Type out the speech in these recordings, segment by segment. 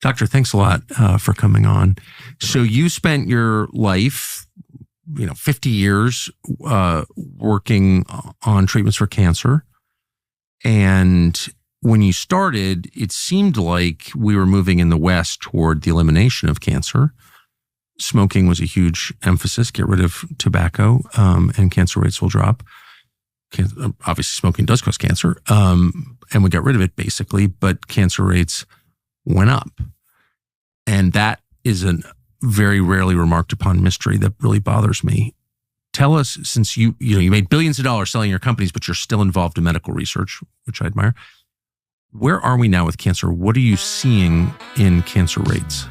Doctor, thanks a lot for coming on. So you spent your life, 50 years working on treatments for cancer. And when you started, it seemed like we were moving in the West toward the elimination of cancer. Smoking was a huge emphasis. Get rid of tobacco and cancer rates will drop. Obviously, smoking does cause cancer. And we got rid of it basically, but cancer rates went up. And that is a very rarely remarked upon mystery that really bothers me. Tell us, since you made billions of dollars selling your companies, but you're still involved in medical research, which I admire. Where are we now with cancer? What are you seeing in cancer rates?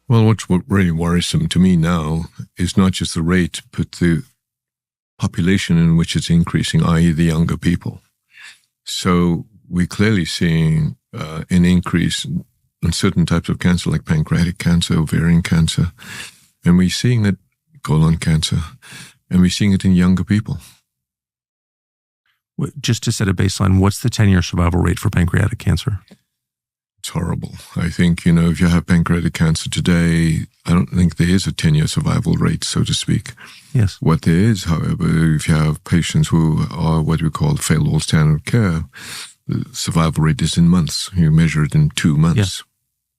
Well, what's really worrisome to me now is not just the rate, but the population in which it's increasing, i.e. the younger people. So we're clearly seeing an increase in certain types of cancer, like pancreatic cancer, ovarian cancer, and we're seeing it, colon cancer, and we're seeing it in younger people. Just to set a baseline, what's the 10-year survival rate for pancreatic cancer? It's horrible. I think, if you have pancreatic cancer today, I don't think there is a 10-year survival rate, so to speak. Yes. What there is, however, if you have patients who are what we call failed all standard of care, the survival rate is in months. You measure it in 2 months. Yes.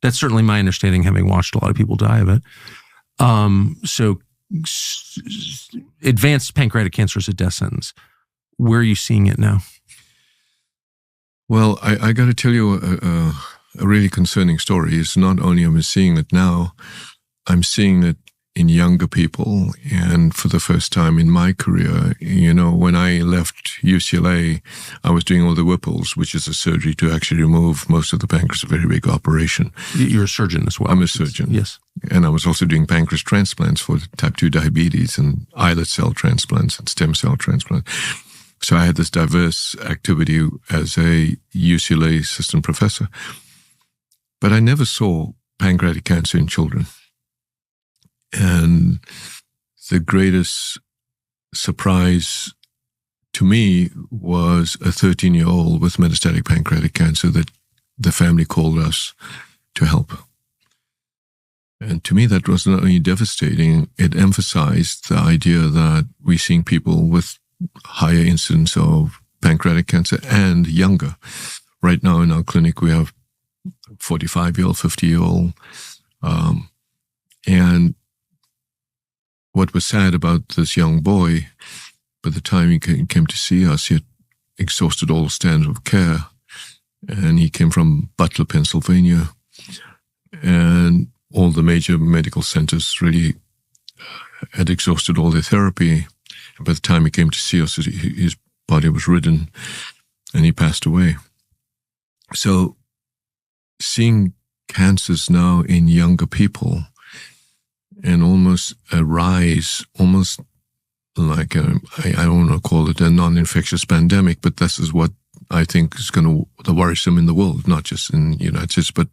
That's certainly my understanding, having watched a lot of people die of it. So advanced pancreatic cancer is a death sentence. Where are you seeing it now? Well, I got to tell you a really concerning story. Is not only am I seeing it now, I'm seeing it in younger people. And for the first time in my career, when I left UCLA, I was doing all the Whipples, which is a surgery to actually remove most of the pancreas, a very big operation. You're a surgeon as well. I'm a surgeon. Yes. And I was also doing pancreas transplants for type 2 diabetes and islet cell transplants and stem cell transplants. So I had this diverse activity as a UCLA assistant professor. But I never saw pancreatic cancer in children. And the greatest surprise to me was a 13-year-old with metastatic pancreatic cancer that the family called us to help. And to me, that was not only devastating, it emphasized the idea that we're seeing people with higher incidence of pancreatic cancer and younger. Right now in our clinic, we have 45-year-old, 50-year-old. And what was sad about this young boy, by the time he came to see us, he had exhausted all standard of care. And he came from Butler, Pennsylvania. And all the major medical centers really had exhausted all their therapy. And by the time he came to see us, his body was ridden and he passed away. So seeing cancers now in younger people and almost a rise, almost like I don't want to call it a non-infectious pandemic, but this is what I think is going to worrisome in the world, not just in the United States, but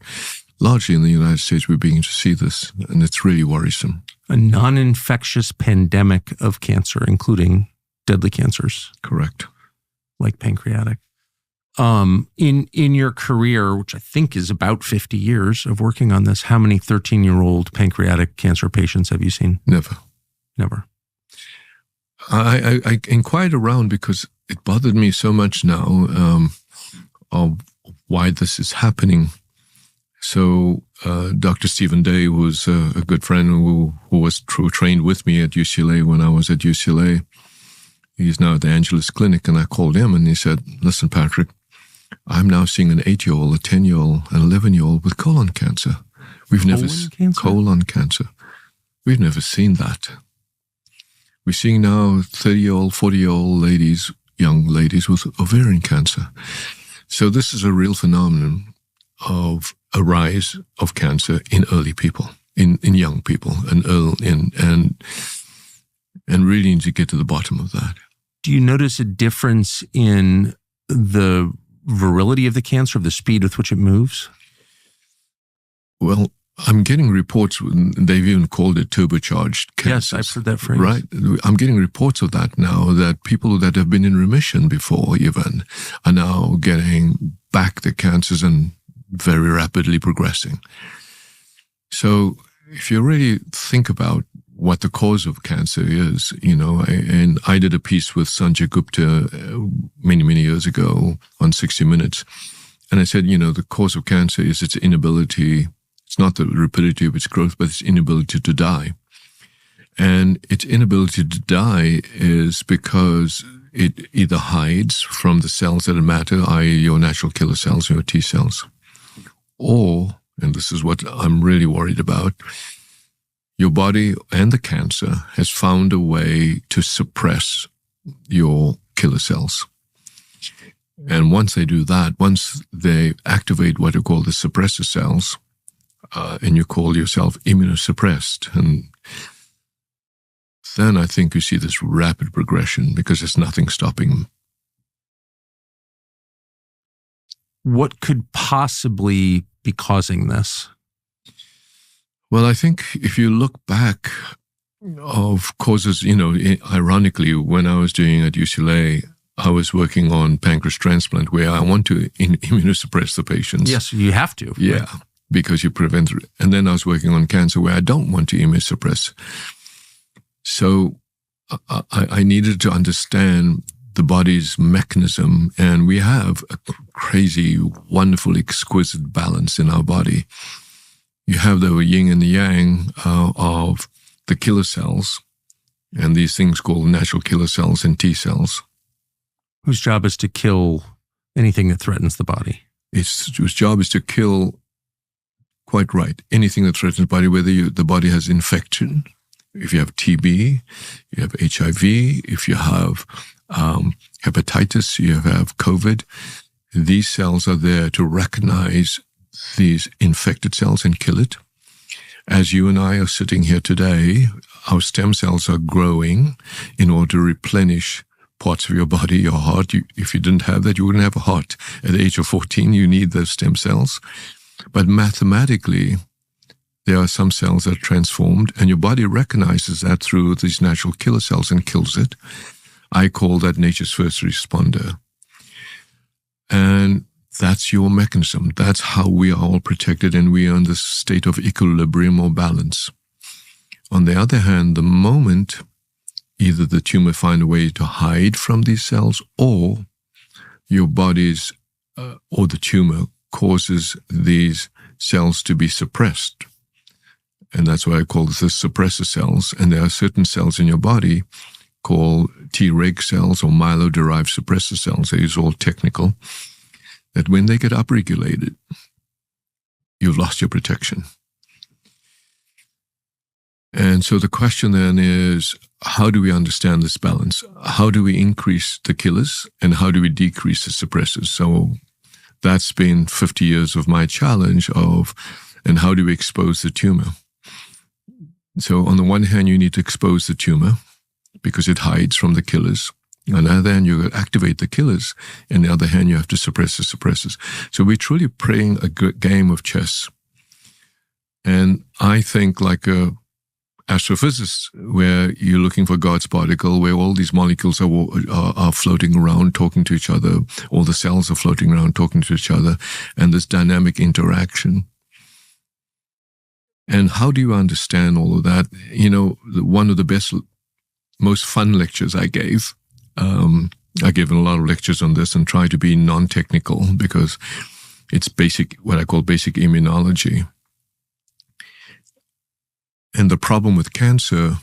largely in the United States, we're beginning to see this, and it's really worrisome. A non-infectious pandemic of cancer, including deadly cancers. Correct. Like pancreatic. In your career, which I think is about 50 years of working on this, how many 13-year-old pancreatic cancer patients have you seen? Never. I inquired around because it bothered me so much now of why this is happening. So Dr. Stephen Day, who was a good friend who was trained with me at UCLA when I was at UCLA, he's now at the Angeles Clinic, and I called him and he said, listen, Patrick, I'm now seeing an 8-year-old, a 10-year-old, an 11-year-old with colon cancer. We've never seen colon cancer. We've never seen that. We're seeing now 30-year-old, 40-year-old ladies, young ladies with ovarian cancer. So this is a real phenomenon of a rise of cancer in early people, in young people, and really need to get to the bottom of that. Do you notice a difference in the virility of the cancer, of the speed with which it moves? Well, I'm getting reports, they've even called it turbocharged cancer. Yes, I've heard that phrase. Right. I'm getting reports of that now, that people that have been in remission before even are now getting back the cancers and very rapidly progressing. So if you really think about what the cause of cancer is, and I did a piece with Sanjay Gupta many, many years ago on 60 Minutes. And I said, the cause of cancer is its inability. It's not the rapidity of its growth, but its inability to die. And its inability to die is because it either hides from the cells that matter, i.e. your natural killer cells, your T cells, or, and this is what I'm really worried about, your body and the cancer has found a way to suppress your killer cells. And once they do that, once they activate what are called the suppressor cells, and you call yourself immunosuppressed, and then I think you see this rapid progression because there's nothing stopping them. What could possibly be causing this? Well, I think if you look back of causes, ironically, when I was doing at UCLA, I was working on pancreas transplant where I want to immunosuppress the patients. Yes, you have to. Yeah. Right? Because you prevent it. And then I was working on cancer where I don't want to immunosuppress. So I needed to understand the body's mechanism, and we have a crazy, wonderful, exquisite balance in our body. You have the yin and the yang of the killer cells, and these things called natural killer cells and T cells. Whose job is to kill anything that threatens the body? Whose job is to kill, quite right, anything that threatens the body, whether the body has infection, if you have TB, you have HIV, if you have hepatitis, you have COVID. These cells are there to recognize these infected cells and kill it. As you and I are sitting here today, our stem cells are growing in order to replenish parts of your body, your heart. If you didn't have that, you wouldn't have a heart. At the age of 14, you need those stem cells. But mathematically, there are some cells that are transformed, and your body recognizes that through these natural killer cells and kills it. I call that nature's first responder. And that's your mechanism. That's how we are all protected, and we are in this state of equilibrium or balance. On the other hand, the moment either the tumor finds a way to hide from these cells, or your body's or the tumor causes these cells to be suppressed. And that's why I call this the suppressor cells. And there are certain cells in your body called Treg cells or myeloid-derived suppressor cells. These are all technical. That when they get upregulated, you've lost your protection. And so the question then is, how do we understand this balance? How do we increase the killers and how do we decrease the suppressors? So that's been 50 years of my challenge and how do we expose the tumor? So on the one hand, you need to expose the tumor because it hides from the killers. On the other hand, you activate the killers. On the other hand, you have to suppress the suppressors. So we're truly playing a game of chess. And I think like a astrophysicist, where you're looking for God's particle, where all these molecules are floating around, talking to each other, all the cells are floating around, talking to each other, and this dynamic interaction. And how do you understand all of that? One of the best, most fun lectures I gave, I gave a lot of lectures on this and try to be non-technical because it's basic, what I call basic immunology. And the problem with cancer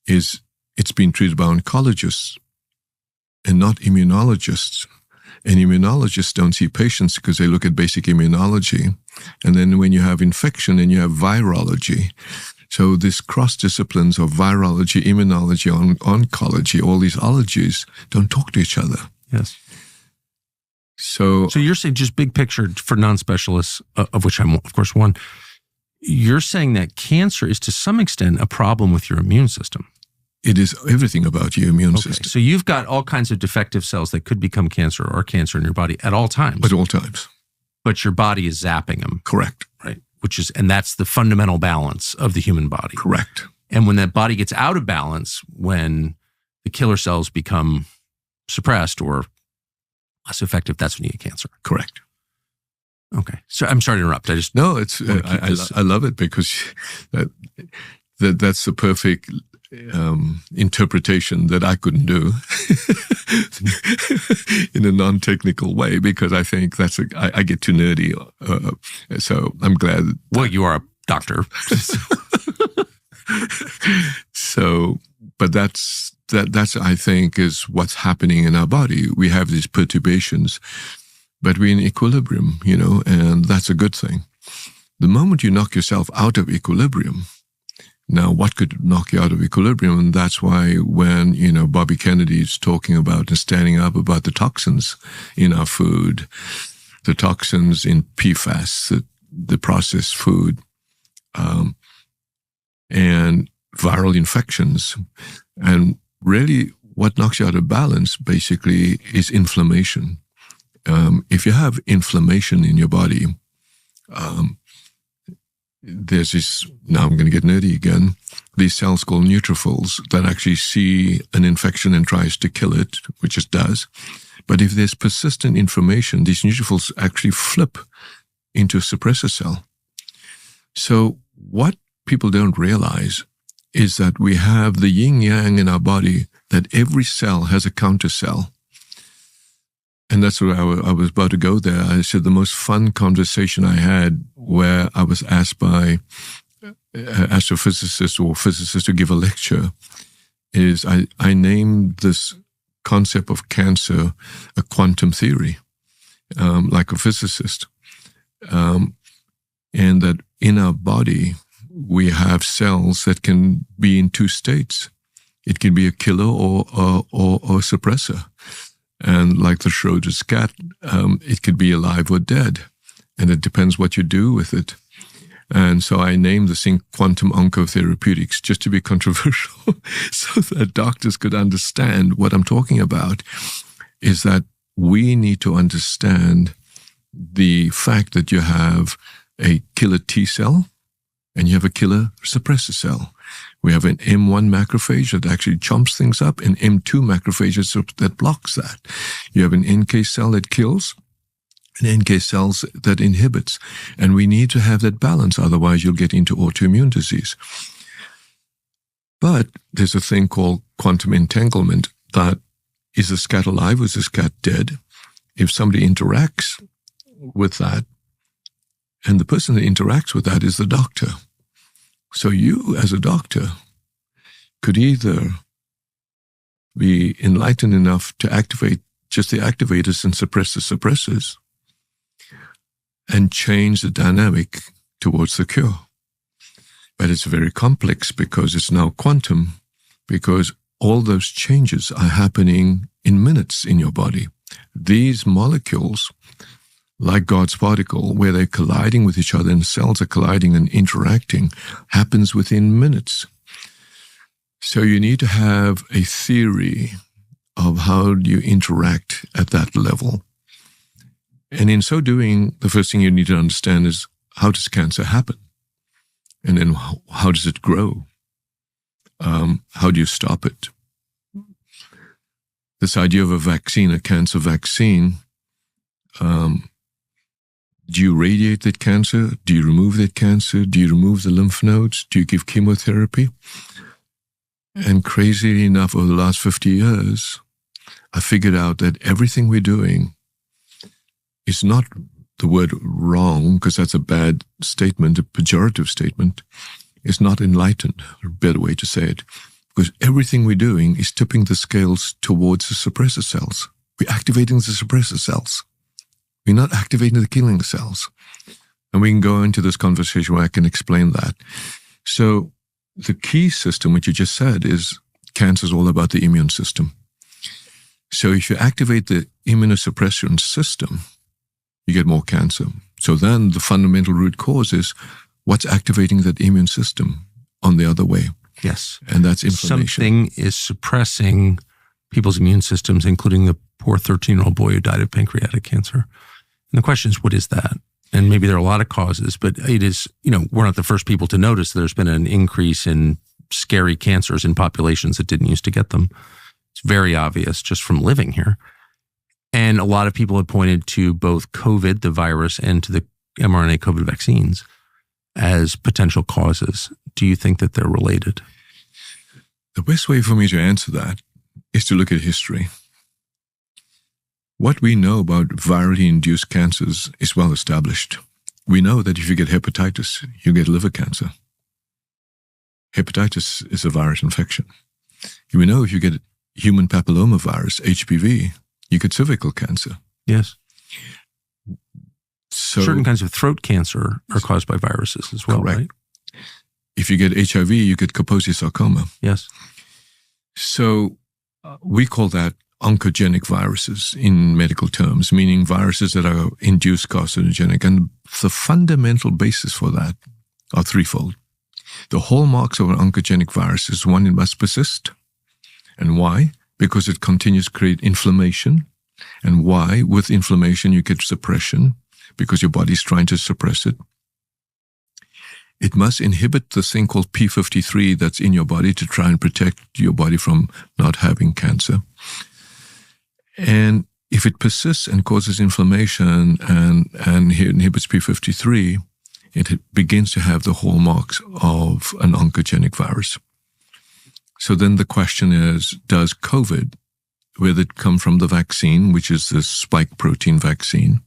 is it's been treated by oncologists and not immunologists. And immunologists don't see patients because they look at basic immunology. And then when you have infection, then you have virology. So this cross disciplines of virology, immunology, oncology, all these ologies don't talk to each other. Yes. So you're saying, just big picture for non-specialists, of which I'm, of course, one, you're saying that cancer is to some extent a problem with your immune system. It is everything about your immune system. So you've got all kinds of defective cells that could become cancer or cancer in your body at all times. At all times. But your body is zapping them. Correct. Right. And that's the fundamental balance of the human body. Correct. And when that body gets out of balance, when the killer cells become suppressed or less effective, that's when you get cancer. Correct. Okay. So I'm sorry to interrupt. No, it's I love it because that's the perfect interpretation that I couldn't do in a non-technical way, because I think I get too nerdy. So I'm glad. Well, you are a doctor. So, but that's I think is what's happening in our body. We have these perturbations, but we're in equilibrium, and that's a good thing. The moment you knock yourself out of equilibrium, now what could knock you out of equilibrium? And that's why when, Bobby Kennedy is talking about and standing up about the toxins in our food, the toxins in PFAS, the processed food, and viral infections. And really what knocks you out of balance basically is inflammation. If you have inflammation in your body, there's this, now I'm going to get nerdy again, these cells called neutrophils that actually see an infection and tries to kill it, which it does. But if there's persistent inflammation, these neutrophils actually flip into a suppressor cell. So what people don't realize is that we have the yin-yang in our body, that every cell has a counter cell. And that's where I was about to go there. I said the most fun conversation I had where I was asked by an astrophysicist or physicist to give a lecture is I named this concept of cancer a quantum theory, like a physicist. And that in our body, we have cells that can be in two states. It can be a killer or a suppressor. And like the Schrodinger's cat, it could be alive or dead. And it depends what you do with it. And so I named this thing quantum oncotherapeutics, just to be controversial, so that doctors could understand what I'm talking about, is that we need to understand the fact that you have a killer T cell and you have a killer suppressor cell. We have an M1 macrophage that actually chomps things up, and M2 macrophages that blocks that. You have an NK cell that kills, and NK cells that inhibits. And we need to have that balance, otherwise you'll get into autoimmune disease. But there's a thing called quantum entanglement, that is this cat alive or is this cat dead? If somebody interacts with that, and the person that interacts with that is the doctor. So you, as a doctor, could either be enlightened enough to activate just the activators and suppress the suppressors and change the dynamic towards the cure. But it's very complex because it's now quantum, because all those changes are happening in minutes in your body. These molecules, like God's particle, where they're colliding with each other and cells are colliding and interacting, happens within minutes. So you need to have a theory of how you interact at that level. And in so doing, the first thing you need to understand is, how does cancer happen? And then how does it grow? How do you stop it? This idea of a vaccine, a cancer vaccine, do you radiate that cancer? Do you remove that cancer? Do you remove the lymph nodes? Do you give chemotherapy? And crazily enough, over the last 50 years, I figured out that everything we're doing is not the word wrong, because that's a bad statement, a pejorative statement. It's not enlightened, a better way to say it. Because everything we're doing is tipping the scales towards the suppressor cells. We're activating the suppressor cells. We're not activating the killing cells. And we can go into this conversation where I can explain that. So the key system, which you just said, is cancer is all about the immune system. So if you activate the immunosuppression system, you get more cancer. So then the fundamental root cause is what's activating that immune system on the other way. Yes. And that's inflammation. Something is suppressing people's immune systems, including the poor 13-year-old boy who died of pancreatic cancer. And the question is, what is that? And maybe there are a lot of causes, but it is, we're not the first people to notice there's been an increase in scary cancers in populations that didn't used to get them. It's very obvious just from living here. And a lot of people have pointed to both COVID, the virus, and to the mRNA COVID vaccines as potential causes. Do you think that they're related? The best way for me to answer that is to look at history. What we know about virally induced cancers is well established. We know that if you get hepatitis, you get liver cancer. Hepatitis is a virus infection. We know if you get human papillomavirus, HPV, you get cervical cancer. Yes. So, certain kinds of throat cancer are caused by viruses as well, correct. Right? If you get HIV, you get Kaposi sarcoma. Yes. So we call that oncogenic viruses in medical terms, meaning viruses that are induced carcinogenic. And the fundamental basis for that are threefold. The hallmarks of an oncogenic virus is one, it must persist. And why? Because it continues to create inflammation. And why? With inflammation, you get suppression because your body's trying to suppress it. It must inhibit this thing called P53 that's in your body to try and protect your body from not having cancer. And if it persists and causes inflammation and inhibits P53, it begins to have the hallmarks of an oncogenic virus. So then the question is, does COVID, whether it come from the vaccine, which is the spike protein vaccine,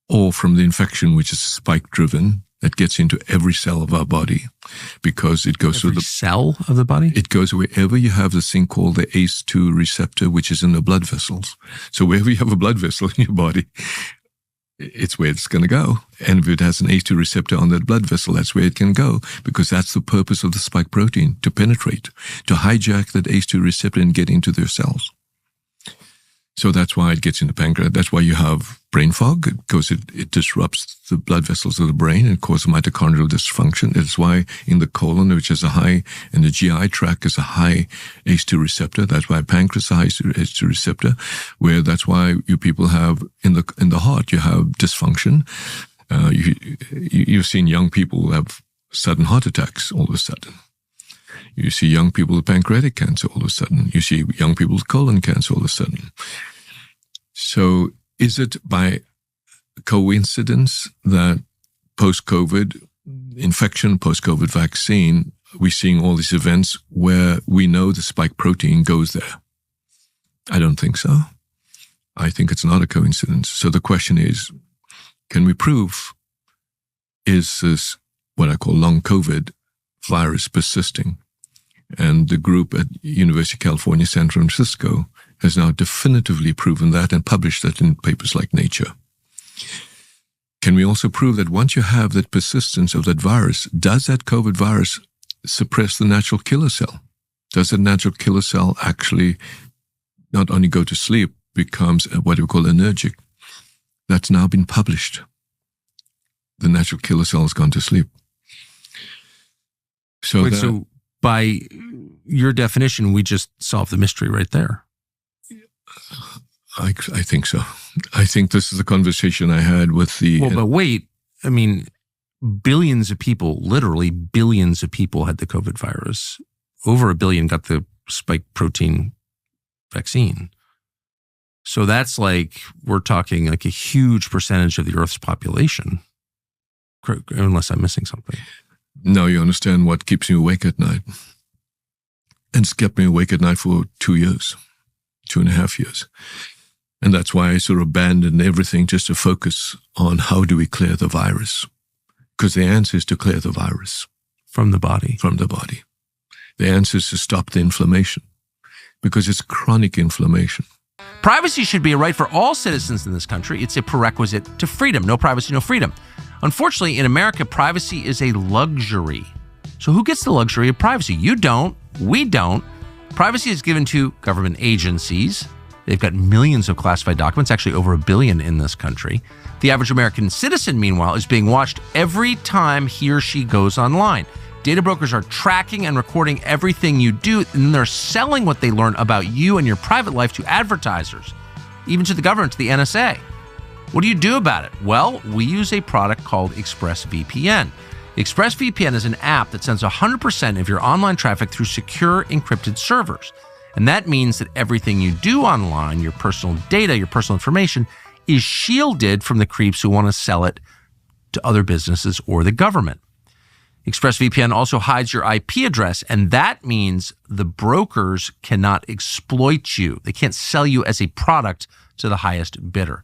or from the infection, which is spike-driven, that gets into every cell of our body because it goes every through the cell of the body? It goes wherever you have this thing called the ACE2 receptor, which is in the blood vessels. So wherever you have a blood vessel in your body, it's where it's going to go. And if it has an ACE2 receptor on that blood vessel, that's where it can go because that's the purpose of the spike protein, to penetrate, to hijack that ACE2 receptor and get into their cells. So that's why it gets in the pancreas. That's why you have brain fog, because it disrupts the blood vessels of the brain and causes mitochondrial dysfunction. It's why in the colon, which is a high, and the GI tract is a high ACE2 receptor. That's why pancreas is a high ACE2 receptor, where that's why you people have in the heart, you have dysfunction. You've seen young people who have sudden heart attacks all of a sudden. You see young people with pancreatic cancer all of a sudden. You see young people with colon cancer all of a sudden. So is it by coincidence that post-COVID infection, post-COVID vaccine, we're seeing all these events where we know the spike protein goes there? I don't think so. I think it's not a coincidence. So the question is, can we prove, is this what I call long COVID virus persisting? And the group at University of California, San Francisco, has now definitively proven that and published that in papers like Nature. Can we also prove that once you have that persistence of that virus, does that COVID virus suppress the natural killer cell? Does the natural killer cell actually not only go to sleep, becomes what we call anergic? That's now been published. The natural killer cell has gone to sleep. So, so by your definition, we just solved the mystery right there. I think so. I think this is the conversation I had with the... Well, but wait, I mean, billions of people, literally billions of people had the COVID virus. Over 1 billion got the spike protein vaccine. So that's like, we're talking like a huge percentage of the Earth's population, unless I'm missing something. No, you understand what keeps me awake at night. And it's kept me awake at night for 2 years, 2.5 years. And that's why I sort of abandoned everything just to focus on how do we clear the virus? Because the answer is to clear the virus. From the body. From the body. The answer is to stop the inflammation because it's chronic inflammation. Privacy should be a right for all citizens in this country. It's a prerequisite to freedom. No privacy, no freedom. Unfortunately, in America, privacy is a luxury. So who gets the luxury of privacy? You don't. We don't. Privacy is given to government agencies. They've got millions of classified documents, actually over 1 billion in this country. The average American citizen, meanwhile, is being watched every time he or she goes online. Data brokers are tracking and recording everything you do, and they're selling what they learn about you and your private life to advertisers, even to the government, to the NSA. What do you do about it? Well, we use a product called ExpressVPN. ExpressVPN is an app that sends 100% of your online traffic through secure encrypted servers. And that means that everything you do online, your personal data, your personal information, is shielded from the creeps who want to sell it to other businesses or the government. ExpressVPN also hides your IP address, and that means the brokers cannot exploit you. They can't sell you as a product to the highest bidder.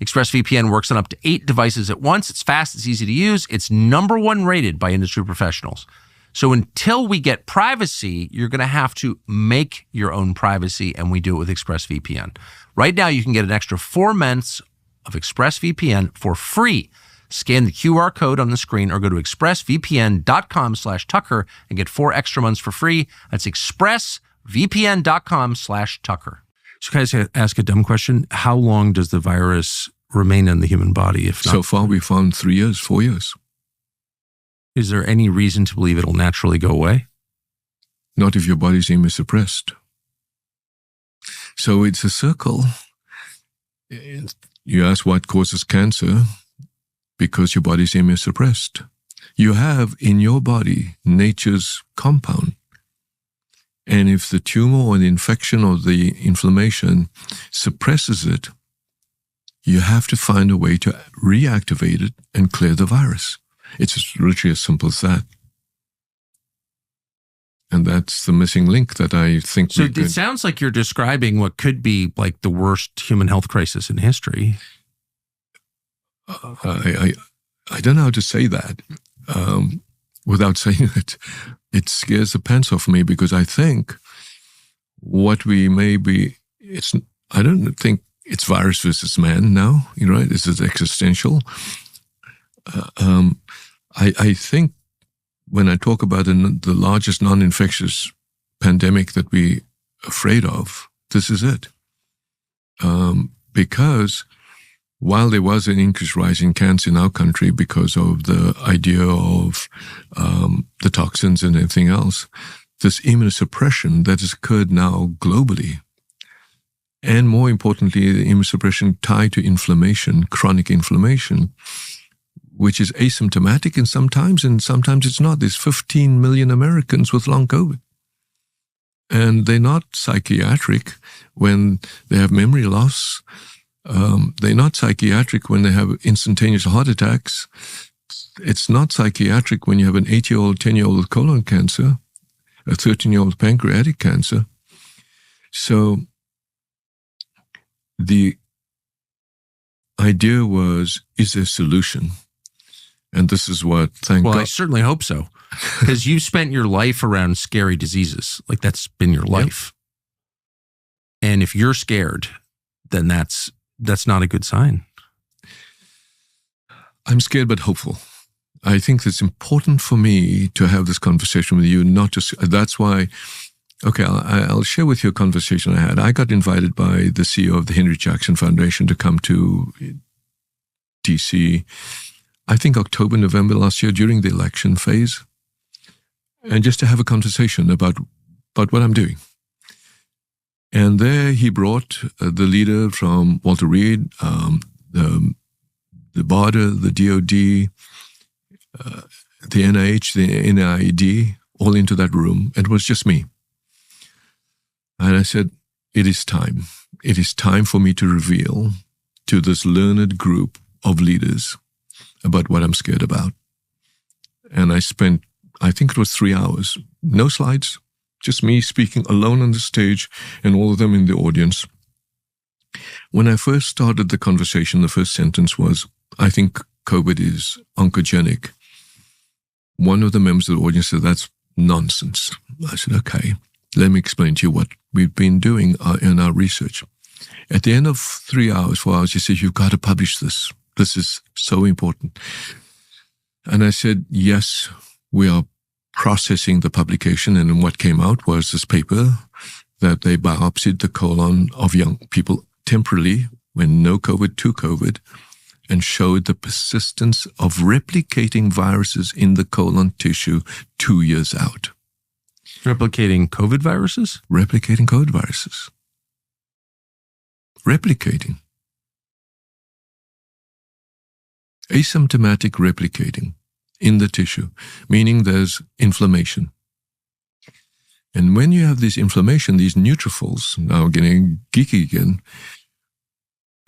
ExpressVPN works on up to 8 devices at once. It's fast, it's easy to use. It's #1 rated by industry professionals. So until we get privacy, you're going to have to make your own privacy, and we do it with ExpressVPN. Right now, you can get an extra 4 months of ExpressVPN for free. Scan the QR code on the screen or go to expressvpn.com/Tucker and get 4 extra months for free. That's expressvpn.com/Tucker. So can I ask a dumb question? How long does the virus remain in the human body? If not, So far, we found 3 years, 4 years. Is there any reason to believe it'll naturally go away? Not if your body's immunosuppressed. So it's a circle. You ask what causes cancer? Because your body's immunosuppressed. You have in your body nature's compound. And if the tumor or the infection or the inflammation suppresses it, you have to find a way to reactivate it and clear the virus. It's literally as simple as that. And that's the missing link that I think So it sounds like you're describing what could be like the worst human health crisis in history. I don't know how to say that without saying it. It scares the pants off me because I think what we may be, I don't think it's virus versus man now, right? This is existential. I think when I talk about the largest non-infectious pandemic that we're afraid of, this is it. Because while there was an increased rise in cancer in our country because of the idea of the toxins and everything else, this immunosuppression that has occurred now globally, and more importantly, the immunosuppression tied to inflammation, chronic inflammation, which is asymptomatic and sometimes it's not. There's 15 million Americans with long COVID. And they're not psychiatric when they have memory loss. They're not psychiatric when they have instantaneous heart attacks. It's not psychiatric when you have an 8-year-old, 10-year-old with colon cancer, a 13-year-old pancreatic cancer. So the idea was, is there a solution? And this is what, thank God. I certainly hope so. Because you've spent your life around scary diseases. Like that's been your life. Yep. And if you're scared, then that's not a good sign. I'm scared but hopeful. I think it's important for me to have this conversation with you, not just, that's why, okay, I'll share with you a conversation I had. I got invited by the CEO of the Henry Jackson Foundation to come to DC, I think October, November last year during the election phase, and just to have a conversation about what I'm doing. And there he brought the leader from Walter Reed, the BARDA, the DOD, the NIH, the NIAID, all into that room. It was just me. And I said, it is time. It is time for me to reveal to this learned group of leaders about what I'm scared about. And I spent, I think it was 3 hours, no slides, just me speaking alone on the stage and all of them in the audience. When I first started the conversation, the first sentence was, I think COVID is oncogenic. One of the members of the audience said, that's nonsense. I said, okay, let me explain to you what we've been doing in our research. At the end of 3 hours, 4 hours, he said, you've got to publish this. This is so important. And I said, yes, we are processing the publication. And what came out was this paper that they biopsied the colon of young people temporarily when no COVID to COVID. and showed the persistence of replicating viruses in the colon tissue 2 years out. Replicating COVID viruses? Replicating COVID viruses. Replicating. Asymptomatic replicating in the tissue, meaning there's inflammation. And when you have this inflammation, these neutrophils, now getting geeky again,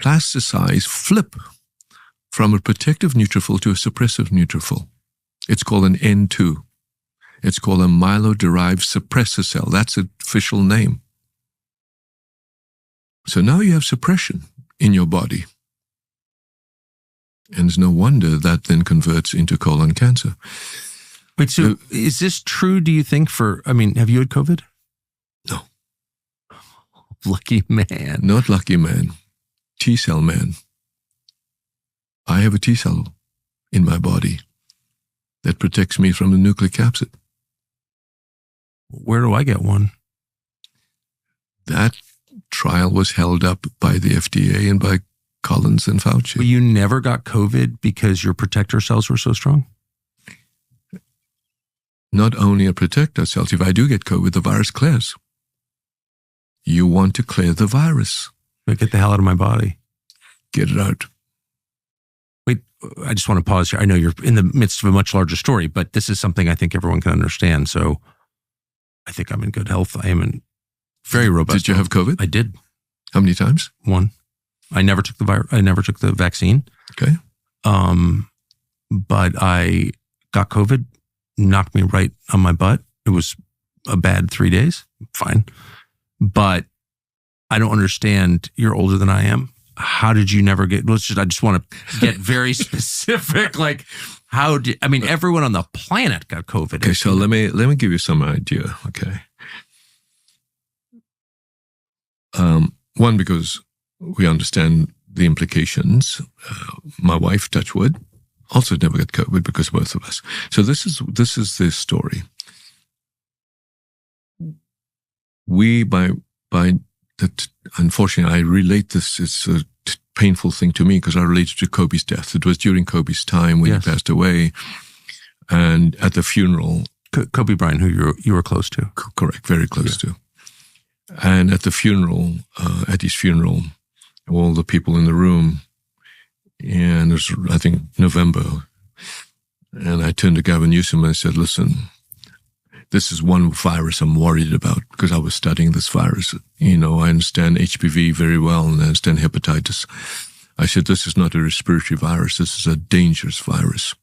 plasticize, flip from a protective neutrophil to a suppressive neutrophil. It's called an N2. It's called a myeloid-derived suppressor cell. That's the official name. So now you have suppression in your body. And it's no wonder that then converts into colon cancer. Wait, so is this true, do you think, have you had COVID? No. Lucky man. Not lucky man. T-cell man. I have a T-cell in my body that protects me from the nucleic capsid. Where do I get one? That trial was held up by the FDA and by Collins and Fauci. But you never got COVID because your protector cells were so strong? Not only a protector cells, if I do get COVID, the virus clears. You want to clear the virus. Get the hell out of my body. Get it out. Wait, I just want to pause here. I know you're in the midst of a much larger story, but this is something I think everyone can understand. So I think I'm in good health. I am in very robust. Did you have COVID? I did. How many times? One. I never took the virus. I never took the vaccine. Okay. But I got COVID, knocked me right on my butt. It was a bad 3 days. Fine. But I don't understand. You're older than I am. How did you never get, I just want to get very specific. Like, everyone on the planet got COVID. Okay, so let me give you some idea. Okay. One, because we understand the implications. My wife, touch wood, also never got COVID because both of us. So this is the story. Unfortunately, I relate this. It's a painful thing to me because I related to Kobe's death. It was during Kobe's time when he passed away, and at the funeral, Kobe Bryant, who you were close to, correct, very close to. And at the funeral, at his funeral, all the people in the room, and it was, I think, November, and I turned to Gavin Newsom and I said, "Listen, this is one virus I'm worried about because I was studying this virus. I understand HPV very well and I understand hepatitis." I said, "This is not a respiratory virus. This is a dangerous virus."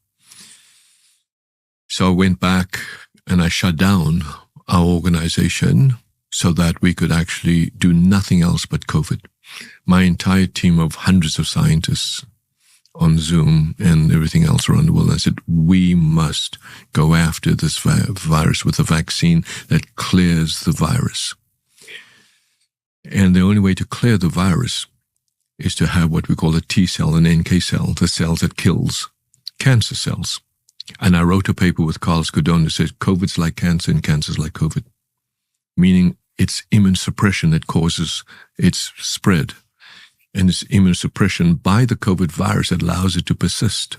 So I went back and I shut down our organization so that we could actually do nothing else but COVID. My entire team of hundreds of scientists on Zoom and everything else around the world. I said, we must go after this virus with a vaccine that clears the virus. And the only way to clear the virus is to have what we call a T cell and NK cell, the cells that kills cancer cells. And I wrote a paper with Carlos Godon that says COVID's like cancer and cancer's like COVID, meaning it's immunosuppression that causes its spread. And it's immunosuppression by the COVID virus that allows it to persist.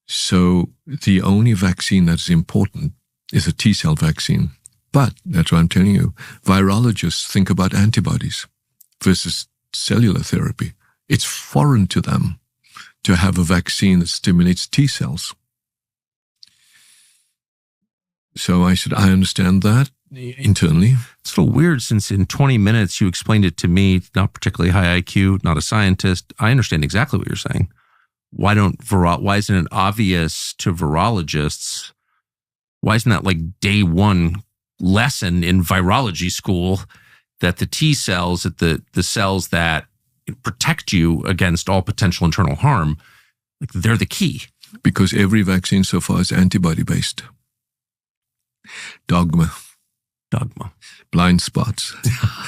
So the only vaccine that's important is a T-cell vaccine. But that's what I'm telling you. Virologists think about antibodies versus cellular therapy. It's foreign to them to have a vaccine that stimulates T-cells. So I said, I understand that internally. It's a little weird since in 20 minutes you explained it to me, not particularly high IQ, not a scientist. I understand exactly what you're saying. Why isn't it obvious to virologists? Why isn't that like day one lesson in virology school that the T cells, that the cells that protect you against all potential internal harm, like they're the key? Because every vaccine so far is antibody-based. Dogma. Blind spots.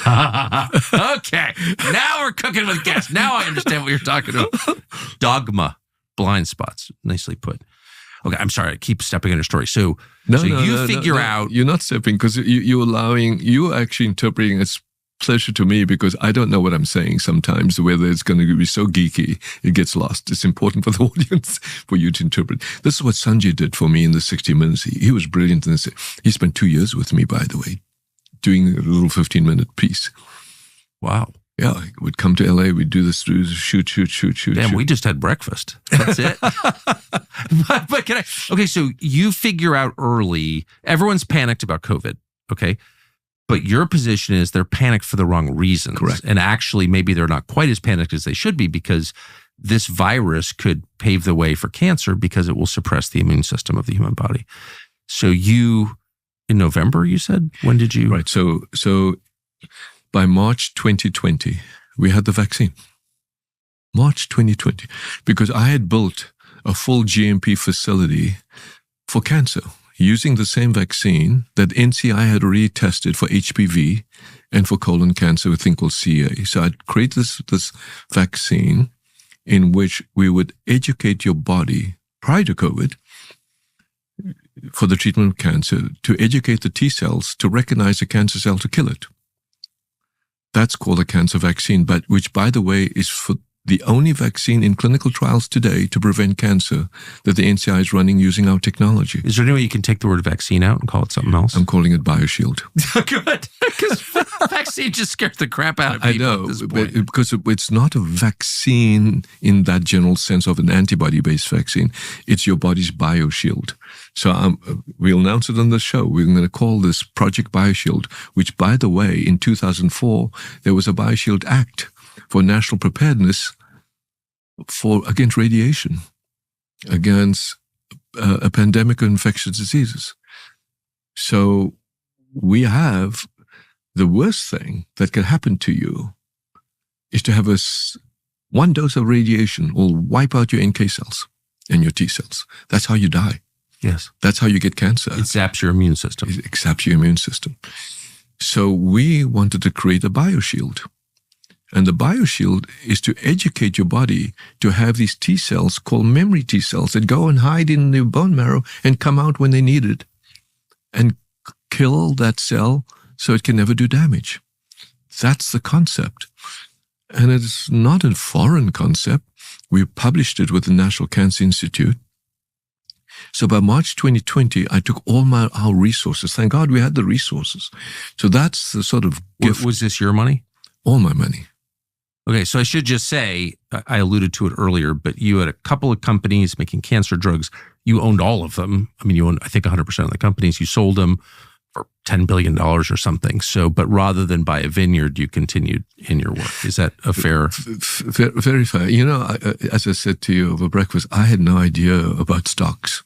Okay. Now we're cooking with gas. Now I understand what you're talking about. Dogma. Blind spots. Nicely put. Okay. I'm sorry. I keep stepping on your story. So you figure out. You're not stepping because you're actually interpreting as pleasure to me because I don't know what I'm saying sometimes, whether it's going to be so geeky, it gets lost. It's important for the audience for you to interpret. This is what Sanjay did for me in the 60 Minutes. He was brilliant in this. He spent 2 years with me, by the way, doing a little 15-minute piece. Wow. Yeah, we'd come to LA, we'd do this, shoot. Damn, we just had breakfast. That's it. but okay, so you figure out early, everyone's panicked about COVID, okay? But your position is they're panicked for the wrong reasons. Correct. And actually, maybe they're not quite as panicked as they should be because this virus could pave the way for cancer because it will suppress the immune system of the human body. So you, in November, you said? When did you? Right, so by March 2020, we had the vaccine. March 2020, because I had built a full GMP facility for cancer using the same vaccine that NCI had already tested for HPV and for colon cancer, a thing called CA. So I'd create this vaccine in which we would educate your body prior to COVID for the treatment of cancer, to educate the T cells to recognize a cancer cell to kill it. That's called a cancer vaccine, but which, by the way, is for the only vaccine in clinical trials today to prevent cancer that the NCI is running using our technology. Is there any way you can take the word vaccine out and call it something else? I'm calling it BioShield. Good, because vaccine just scares the crap out of people. I know, at this point. because it's not a vaccine in that general sense of an antibody-based vaccine. It's your body's BioShield. So we'll announce it on the show. We're going to call this Project BioShield, which, by the way, in 2004, there was a BioShield Act for national preparedness against radiation, against a pandemic of infectious diseases. So we have the worst thing that can happen to you is to have one dose of radiation will wipe out your NK cells and your T cells. That's how you die. Yes. That's how you get cancer. It zaps your immune system. It zaps your immune system. So we wanted to create a BioShield. And the BioShield is to educate your body to have these T cells called memory T cells that go and hide in the bone marrow and come out when they need it and kill that cell so it can never do damage. That's the concept. And it's not a foreign concept. We published it with the National Cancer Institute. So by March 2020, I took all our resources. Thank God we had the resources. So that's the sort of gift. Was this your money? All my money. Okay, so I should just say, I alluded to it earlier, but you had a couple of companies making cancer drugs. You owned all of them. I mean, you owned, I think, 100% of the companies. You sold them for $10 billion or something. So, but rather than buy a vineyard, you continued in your work. Is that a fair? Very fair. You know, as I said to you over breakfast, I had no idea about stocks.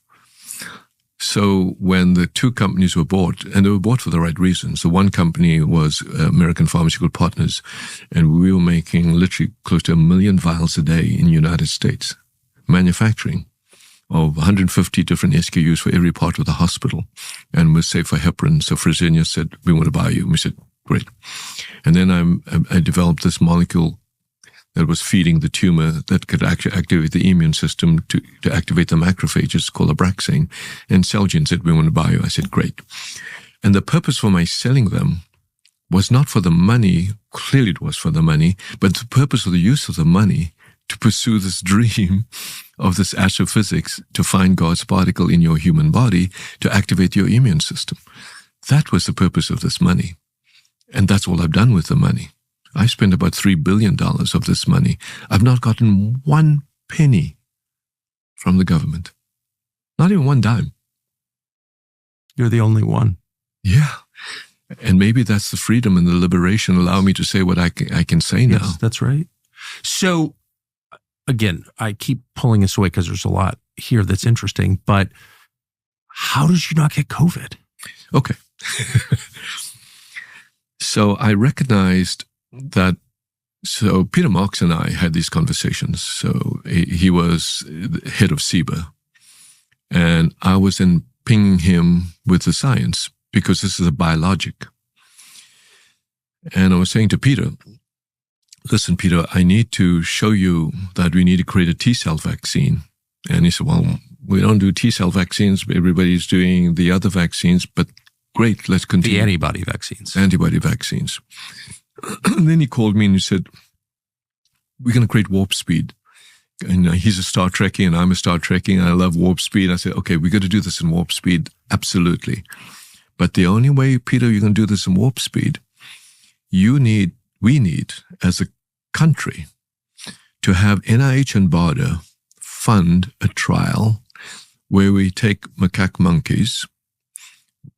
So when the two companies were bought, and they were bought for the right reasons, the one company was American Pharmaceutical Partners, and we were making literally close to 1 million vials a day in the United States, manufacturing of 150 different SKUs for every part of the hospital, and was safe for heparin. So Fresenius said, we want to buy you. And we said, great. And then I developed this molecule that was feeding the tumor that could actually activate the immune system to activate the macrophages, called Abraxane. And Celgene said, we want to buy you. I said, great. And the purpose for my selling them was not for the money. Clearly it was for the money, but the purpose of the use of the money to pursue this dream of this astrophysics, to find God's particle in your human body, to activate your immune system. That was the purpose of this money. And that's all I've done with the money. I spent about $3 billion of this money. I've not gotten one penny from the government. Not even one dime. You're the only one. Yeah. And maybe that's the freedom and the liberation allow me to say what I can say now. Yes, that's right. So, again, I keep pulling this away because there's a lot here that's interesting, but how did you not get COVID? Okay. So I recognized that, so Peter Marks and I had these conversations. So he was the head of CIBA, and I was then pinging him with the science because this is a biologic. And I was saying to Peter, listen, Peter, I need to show you that we need to create a T-cell vaccine. And he said, well, we don't do T-cell vaccines. Everybody's doing the other vaccines, but great, let's continue. The antibody vaccines. Antibody vaccines. And then he called me and he said, we're going to create Warp Speed. And he's a Star Trekkie and I'm a Star Trekkie and I love Warp Speed. I said, okay, we got to do this in Warp Speed. Absolutely. But the only way, Peter, you can do this in Warp Speed, we need, as a country, to have NIH and BARDA fund a trial where we take macaque monkeys,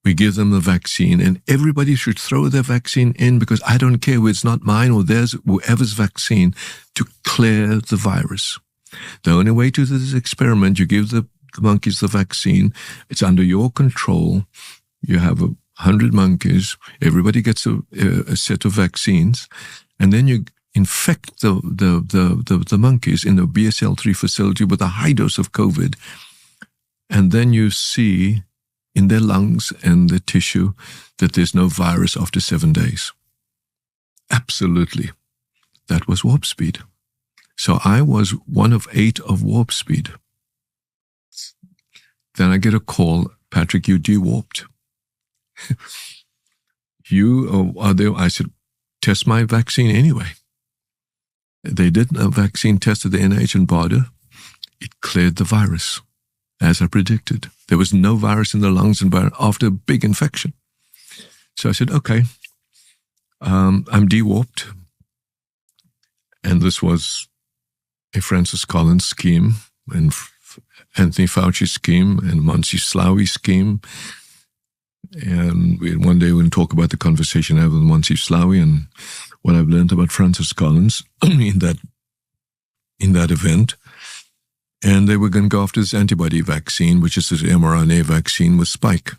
we give them the vaccine, and everybody should throw their vaccine in because I don't care whether it's not mine or theirs, whoever's vaccine, to clear the virus. The only way to do this experiment, you give the monkeys the vaccine, it's under your control, you have 100 monkeys, everybody gets a set of vaccines, and then you infect the monkeys in the BSL-3 facility with a high dose of COVID, and then you see in their lungs and the tissue that there's no virus after 7 days. Absolutely. That was Warp Speed. So I was one of 8 of Warp Speed. Then I get a call, Patrick, you de-warped. You are there. I said, test my vaccine anyway. They did a vaccine test at the NIH and BARDA. It cleared the virus, as I predicted. There was no virus in the lungs after a big infection. So I said, okay, I'm de-warped. And this was a Francis Collins scheme and Anthony Fauci scheme and Monty Slaoui scheme. And one day we'll talk about the conversation I had with Monty Slaoui and what I've learned about Francis Collins in that event. And they were going to go after this antibody vaccine, which is this mRNA vaccine with spike.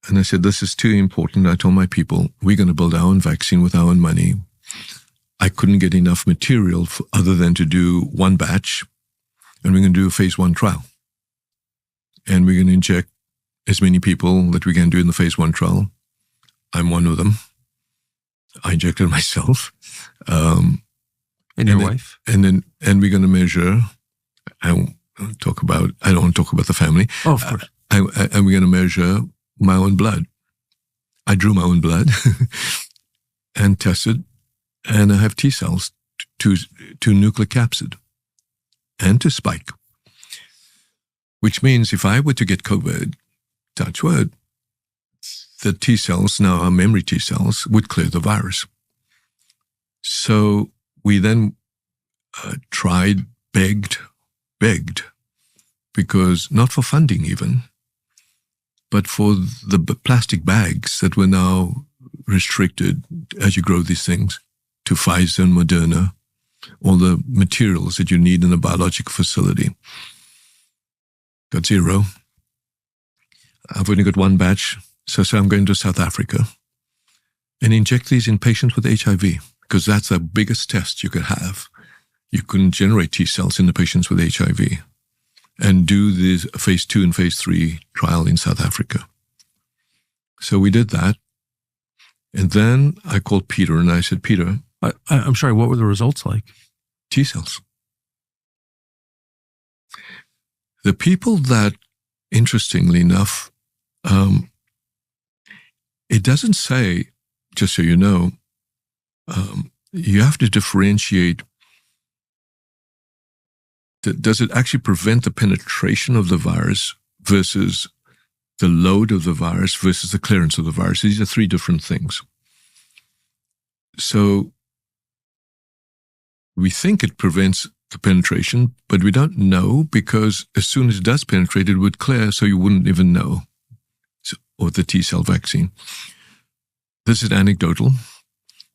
And I said, this is too important. I told my people, we're going to build our own vaccine with our own money. I couldn't get enough material other than to do one batch. And we're going to do a phase 1 trial. And we're going to inject as many people that we can do in the phase 1 trial. I'm one of them. I injected myself. And your wife? And we're going to measure, I don't want to talk about the family. Oh, of course. And we're going to measure my own blood. I drew my own blood and tested, and I have T cells to nucleocapsid and to spike. Which means if I were to get COVID, touch wood, the T cells, now our memory T cells, would clear the virus. So we then tried, begged, because not for funding even, but for the plastic bags that were now restricted as you grow these things to Pfizer and Moderna, all the materials that you need in a biological facility. Got zero. I've only got one batch, so I'm going to South Africa and inject these in patients with HIV, because that's the biggest test you could have. You couldn't generate T cells in the patients with HIV, and do this phase 2 and phase 3 trial in South Africa. So we did that. And then I called Peter and I said, Peter. I'm sorry, what were the results like? T cells. The people that, interestingly enough, it doesn't say, just so you know, you have to differentiate. Does it actually prevent the penetration of the virus versus the load of the virus versus the clearance of the virus? These are 3 different things. So we think it prevents the penetration, but we don't know, because as soon as it does penetrate, it would clear, so you wouldn't even know. Or the T-cell vaccine. This is anecdotal.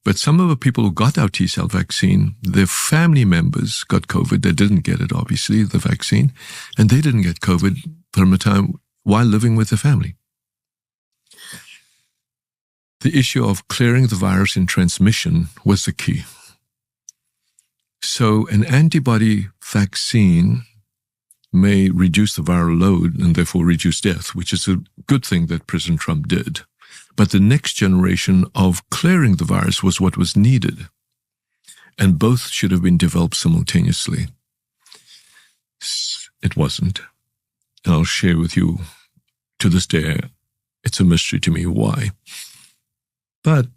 But some of the people who got our T-cell vaccine, their family members got COVID. They didn't get it, obviously, the vaccine. And they didn't get COVID from a time while living with the family. The issue of clearing the virus in transmission was the key. So an antibody vaccine may reduce the viral load and therefore reduce death, which is a good thing that President Trump did. But the next generation of clearing the virus was what was needed. And both should have been developed simultaneously. It wasn't. And I'll share with you, to this day, it's a mystery to me why. But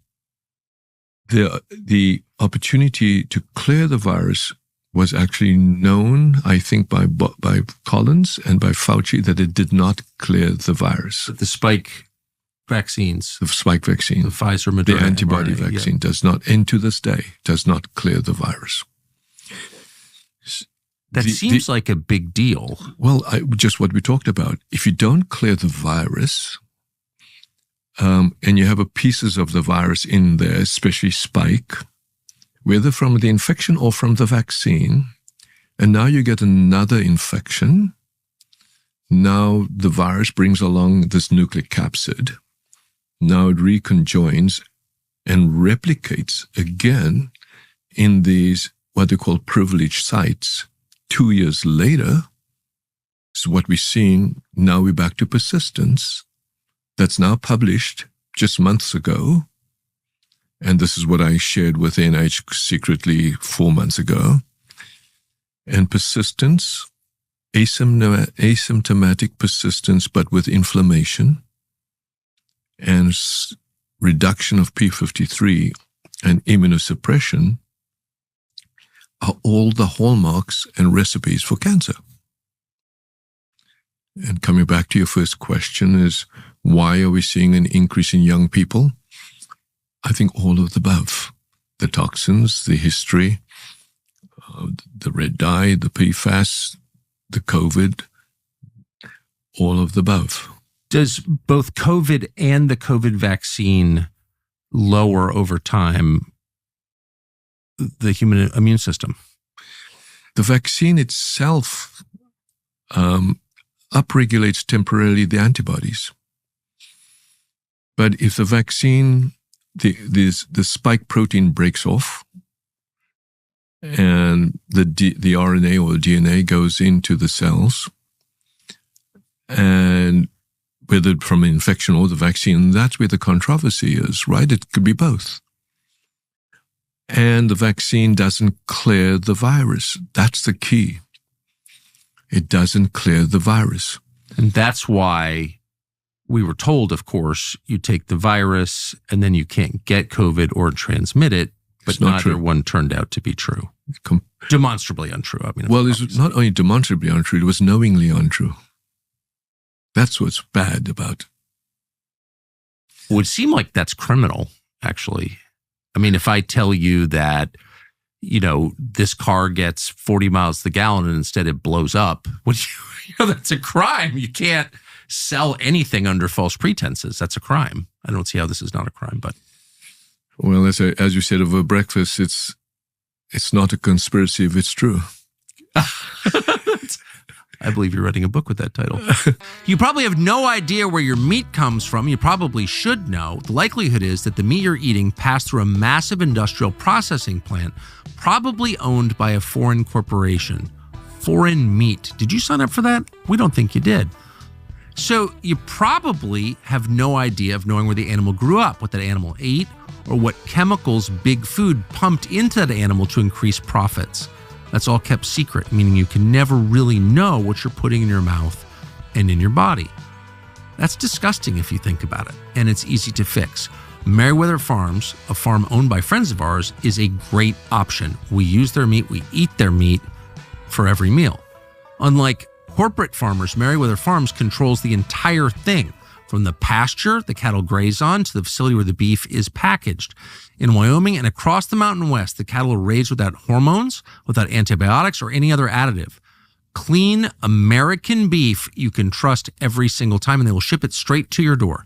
the opportunity to clear the virus was actually known, I think, by Collins and by Fauci, that it did not clear the virus. The spike vaccines, The spike vaccine, the Pfizer, Moderna, the antibody mRNA, vaccine does not, and to this day, does not clear the virus. That seems like a big deal. Well, just what we talked about. If you don't clear the virus, and you have pieces of the virus in there, especially spike, whether from the infection or from the vaccine, and now you get another infection, now the virus brings along this nucleic capsid. Now it reconjoins and replicates again in these, what they call privileged sites. 2 years later, so what we're seeing, now we're back to persistence. That's now published just months ago. And this is what I shared with NIH secretly 4 months ago. And persistence, asymptomatic persistence, but with inflammation and reduction of P53 and immunosuppression are all the hallmarks and recipes for cancer. And coming back to your first question is, why are we seeing an increase in young people? I think all of the above. The toxins, the history, the red dye, the PFAS, the COVID, all of the above. Does both COVID and the COVID vaccine lower over time the human immune system? The vaccine itself upregulates temporarily the antibodies. But if the vaccine, the spike protein breaks off and the RNA or DNA goes into the cells, and whether from an infection or the vaccine, that's where the controversy is, right? It could be both. And the vaccine doesn't clear the virus. That's the key. It doesn't clear the virus. And that's why we were told, of course, you take the virus and then you can't get COVID or transmit it, but neither one turned out to be true. Demonstrably untrue. I mean, well, it's not only demonstrably untrue, it was knowingly untrue. That's what's bad about it. It would seem like that's criminal, actually. I mean, if I tell you that, you know, this car gets 40 miles to the gallon and instead it blows up, that's a crime. You can't sell anything under false pretenses. That's a crime. I don't see how this is not a crime, but. Well, as you said over breakfast, it's not a conspiracy if it's true. I believe you're writing a book with that title. You probably have no idea where your meat comes from. You probably should know. The likelihood is that the meat you're eating passed through a massive industrial processing plant, probably owned by a foreign corporation. Foreign meat. Did you sign up for that? We don't think you did. So you probably have no idea of knowing where the animal grew up, what that animal ate, or what chemicals Big Food pumped into that animal to increase profits. That's all kept secret, meaning you can never really know what you're putting in your mouth and in your body. That's disgusting if you think about it, and it's easy to fix. Merriweather Farms, a farm owned by friends of ours, is a great option. We use their meat, we eat their meat for every meal. Unlike corporate farmers, Merriweather Farms controls the entire thing, from the pasture the cattle graze on to the facility where the beef is packaged. In Wyoming and across the Mountain West, the cattle are raised without hormones, without antibiotics, or any other additive. Clean American beef you can trust every single time, and they will ship it straight to your door.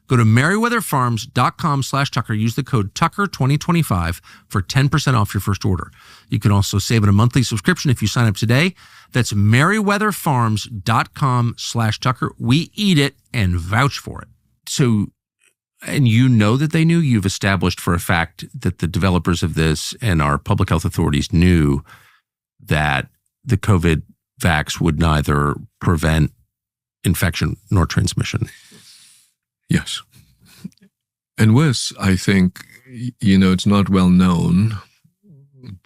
Go to merriweatherfarms.com/Tucker. Use the code Tucker2025 for 10% off your first order. You can also save on a monthly subscription if you sign up today. That's merriweatherfarms.com/Tucker. We eat it and vouch for it. So, and you know that they knew, you've established for a fact that the developers of this and our public health authorities knew that the COVID vax would neither prevent infection nor transmission. Yes. And worse, I think, it's not well known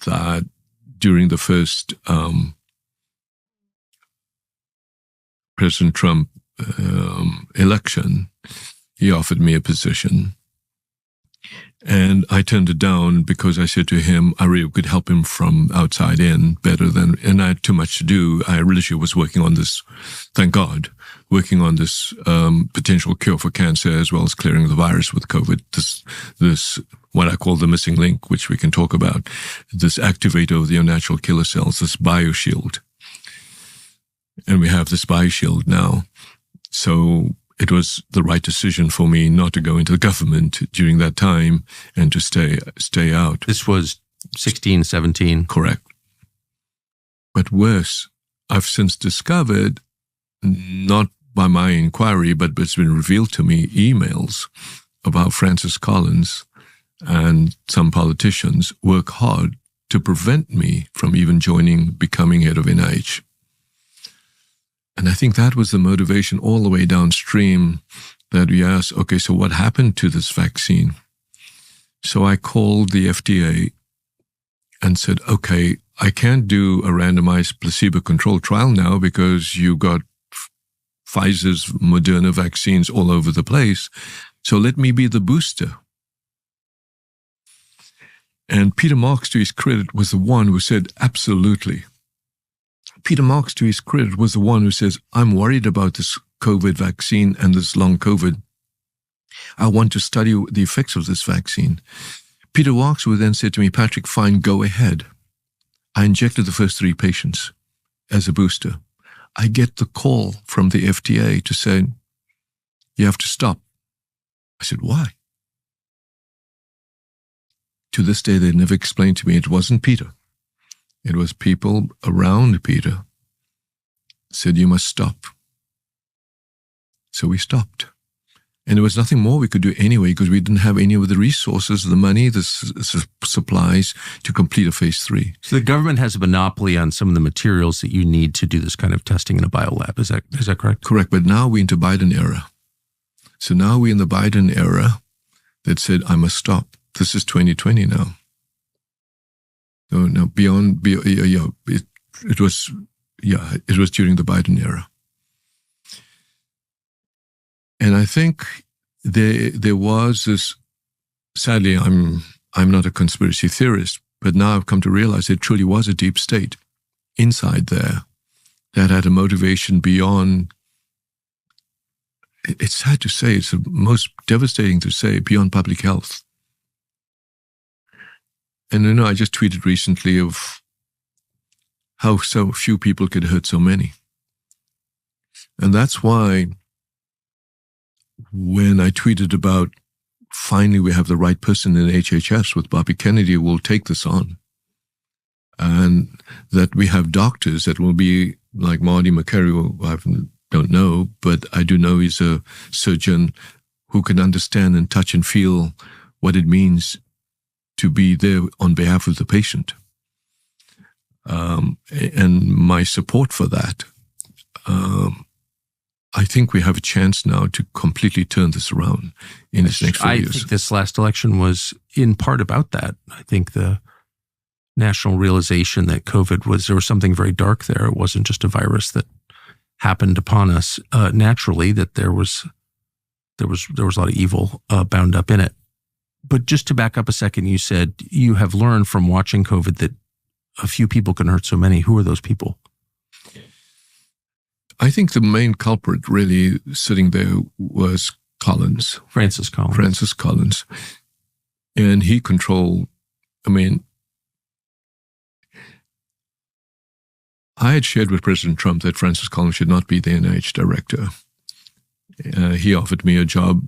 that during the first President Trump election, he offered me a position. And I turned it down because I said to him, I really could help him from outside in better than, and I had too much to do. I literally was working on this, thank God, working on this potential cure for cancer as well as clearing the virus with COVID. This what I call the missing link, which we can talk about, this activator of your natural killer cells, this BioShield. And we have this BioShield now. So it was the right decision for me not to go into the government during that time and to stay out. This was 16, 17. Correct. But worse, I've since discovered, not by my inquiry, but it's been revealed to me, emails about Francis Collins and some politicians work hard to prevent me from even becoming head of NIH. And I think that was the motivation all the way downstream that we asked, okay, so what happened to this vaccine? So I called the FDA and said, okay, I can't do a randomized placebo-controlled trial now because you got Pfizer's Moderna vaccines all over the place. So let me be the booster. And Peter Marks, to his credit, was the one who said, absolutely. Peter Marks, to his credit, was the one who says, I'm worried about this COVID vaccine and this long COVID. I want to study the effects of this vaccine. Peter Marks would then say to me, Patrick, fine, go ahead. I injected the first 3 patients as a booster. I get the call from the FDA to say, you have to stop. I said, why? To this day, they never explained to me it wasn't Peter. It was people around Peter said, you must stop. So we stopped. And there was nothing more we could do anyway because we didn't have any of the resources, the money, the supplies to complete a phase 3. So the government has a monopoly on some of the materials that you need to do this kind of testing in a biolab. Is that correct? Correct. But now we're into Biden era. So now we're in the Biden era that said, I must stop. This is 2020 now. No, it was during the Biden era. And I think there was this, sadly, I'm not a conspiracy theorist, but now I've come to realize it truly was a deep state inside there that had a motivation beyond, it's sad to say, it's the most devastating to say, beyond public health. And I just tweeted recently of how so few people could hurt so many. And that's why when I tweeted about finally we have the right person in HHS with Bobby Kennedy who will take this on, and that we have doctors that will be like Marty McCary, who I don't know, but I do know he's a surgeon who can understand and touch and feel what it means to be there on behalf of the patient. And my support for that, I think we have a chance now to completely turn this around in this next few years. I think this last election was in part about that. I think the national realization that COVID there was something very dark there. It wasn't just a virus that happened upon us naturally, that there was a lot of evil bound up in it. But just to back up a second, you said you have learned from watching COVID that a few people can hurt so many. Who are those people? I think the main culprit really sitting there was Collins. Francis Collins. And he controlled, I had shared with President Trump that Francis Collins should not be the NIH director. He offered me a job.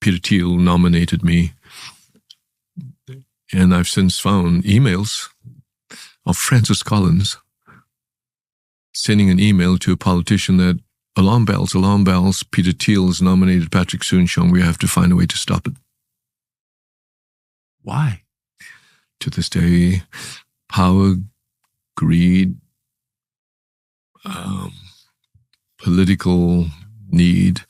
Peter Thiel nominated me. And I've since found emails of Francis Collins sending an email to a politician that alarm bells, Peter Thiel has nominated Patrick Soon-Shiong. We have to find a way to stop it. Why? To this day, power, greed, political need.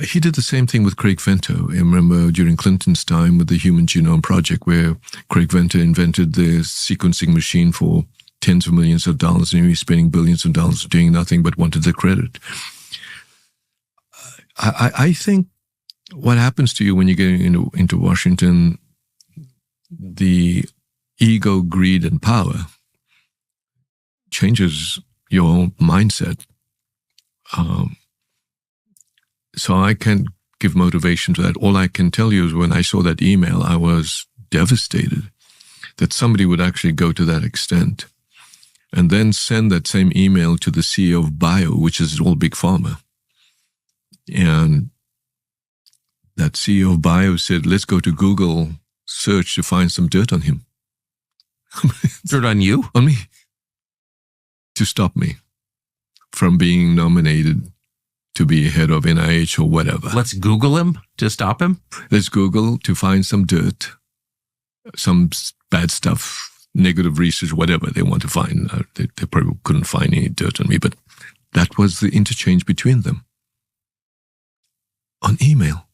He did the same thing with Craig Venter. I remember during Clinton's time with the Human Genome Project, where Craig Venter invented the sequencing machine for tens of millions of dollars, and he was spending billions of dollars doing nothing but wanted the credit. I think what happens to you when you get into Washington, the ego, greed, and power changes your mindset. So I can't give motivation to that. All I can tell you is when I saw that email, I was devastated that somebody would actually go to that extent and then send that same email to the CEO of Bio, which is all big pharma. And that CEO of Bio said, let's go to Google search to find some dirt on him. Dirt on you? On me. To stop me from being nominated to be head of NIH or whatever. Let's Google him to stop him? Let's Google to find some dirt, some bad stuff, negative research, whatever they want to find. They probably couldn't find any dirt on me, but that was the interchange between them on email.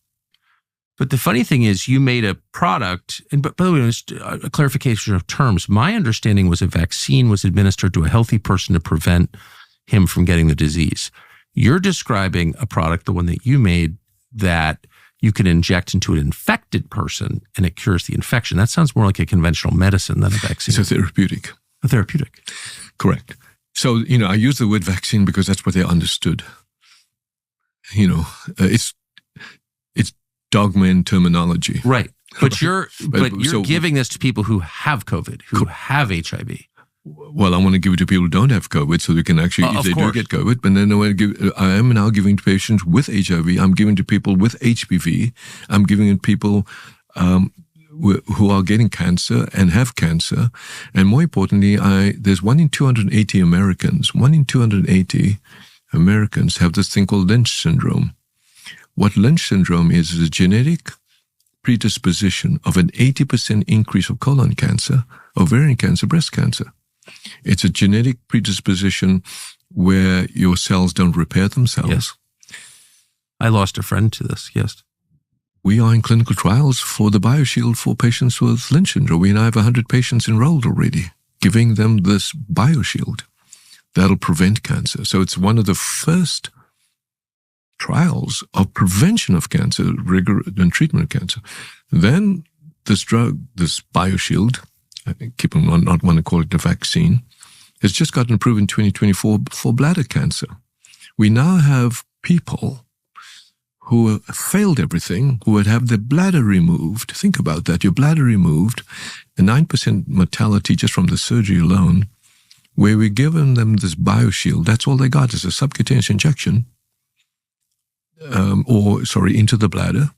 But the funny thing is, you made a product, and by the way, just a clarification of terms. My understanding was a vaccine was administered to a healthy person to prevent him from getting the disease. You're describing a product, the one that you made, that you can inject into an infected person and it cures the infection. That sounds more like a conventional medicine than a vaccine. It's a therapeutic. A therapeutic. Correct. So, I use the word vaccine because that's what they understood. It's dogma and terminology. Right. But you're giving this to people who have COVID, who have HIV. Well, I want to give it to people who don't have COVID so they can actually, if they do get COVID, but then I am now giving to patients with HIV. I'm giving to people with HPV. I'm giving it to people who are getting cancer and have cancer. And more importantly, there's 1 in 280 Americans. 1 in 280 Americans have this thing called Lynch syndrome. What Lynch syndrome is a genetic predisposition of an 80% increase of colon cancer, ovarian cancer, breast cancer. It's a genetic predisposition where your cells don't repair themselves. Yes. I lost a friend to this, yes. We are in clinical trials for the BioShield for patients with Lynch syndrome. We now have 100 patients enrolled already, giving them this BioShield that'll prevent cancer. So it's one of the first trials of prevention of cancer, rigor and treatment of cancer. Then this drug, this BioShield, I keep on not want to call it a vaccine, has just gotten approved in 2024 for bladder cancer. We now have people who have failed everything, who would have their bladder removed. Think about that, your bladder removed, a 9% mortality just from the surgery alone, where we're giving them this BioShield. That's all they got is a subcutaneous injection, into the bladder.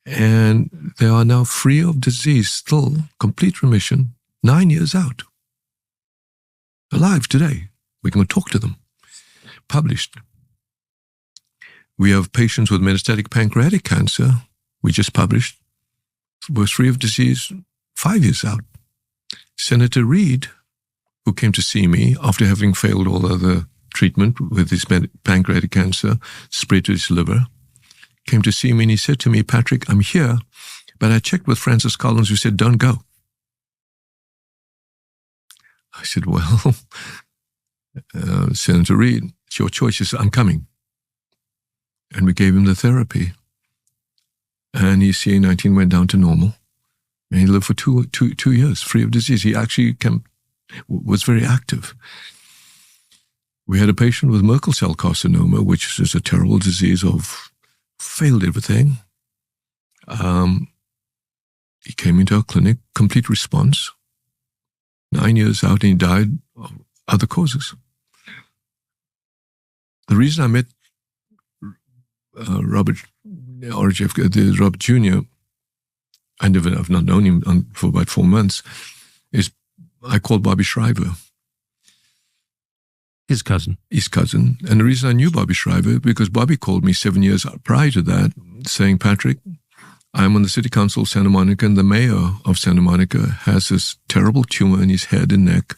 And they are now free of disease, still complete remission, 9 years out. Alive today. We can go talk to them. Published. We have patients with metastatic pancreatic cancer. We just published. Was free of disease 5 years out. Senator Reid, who came to see me after having failed all other treatment with his pancreatic cancer, spread to his liver, came to see me and he said to me, Patrick, I'm here, but I checked with Francis Collins who said, don't go. I said, well, Senator Reid, it's your choice. He said, I'm coming. And we gave him the therapy. And his CA19 went down to normal. And he lived for two years free of disease. He actually was very active. We had a patient with Merkel cell carcinoma, which is a terrible disease of failed everything. He came into our clinic, complete response. 9 years out, and he died of other causes. The reason I met Robert Jr., I've not known him for about 4 months, is I called Bobby Shriver. His cousin. And the reason I knew Bobby Shriver, because Bobby called me 7 years prior to that, saying, Patrick, I'm on the city council of Santa Monica, and the mayor of Santa Monica has this terrible tumor in his head and neck.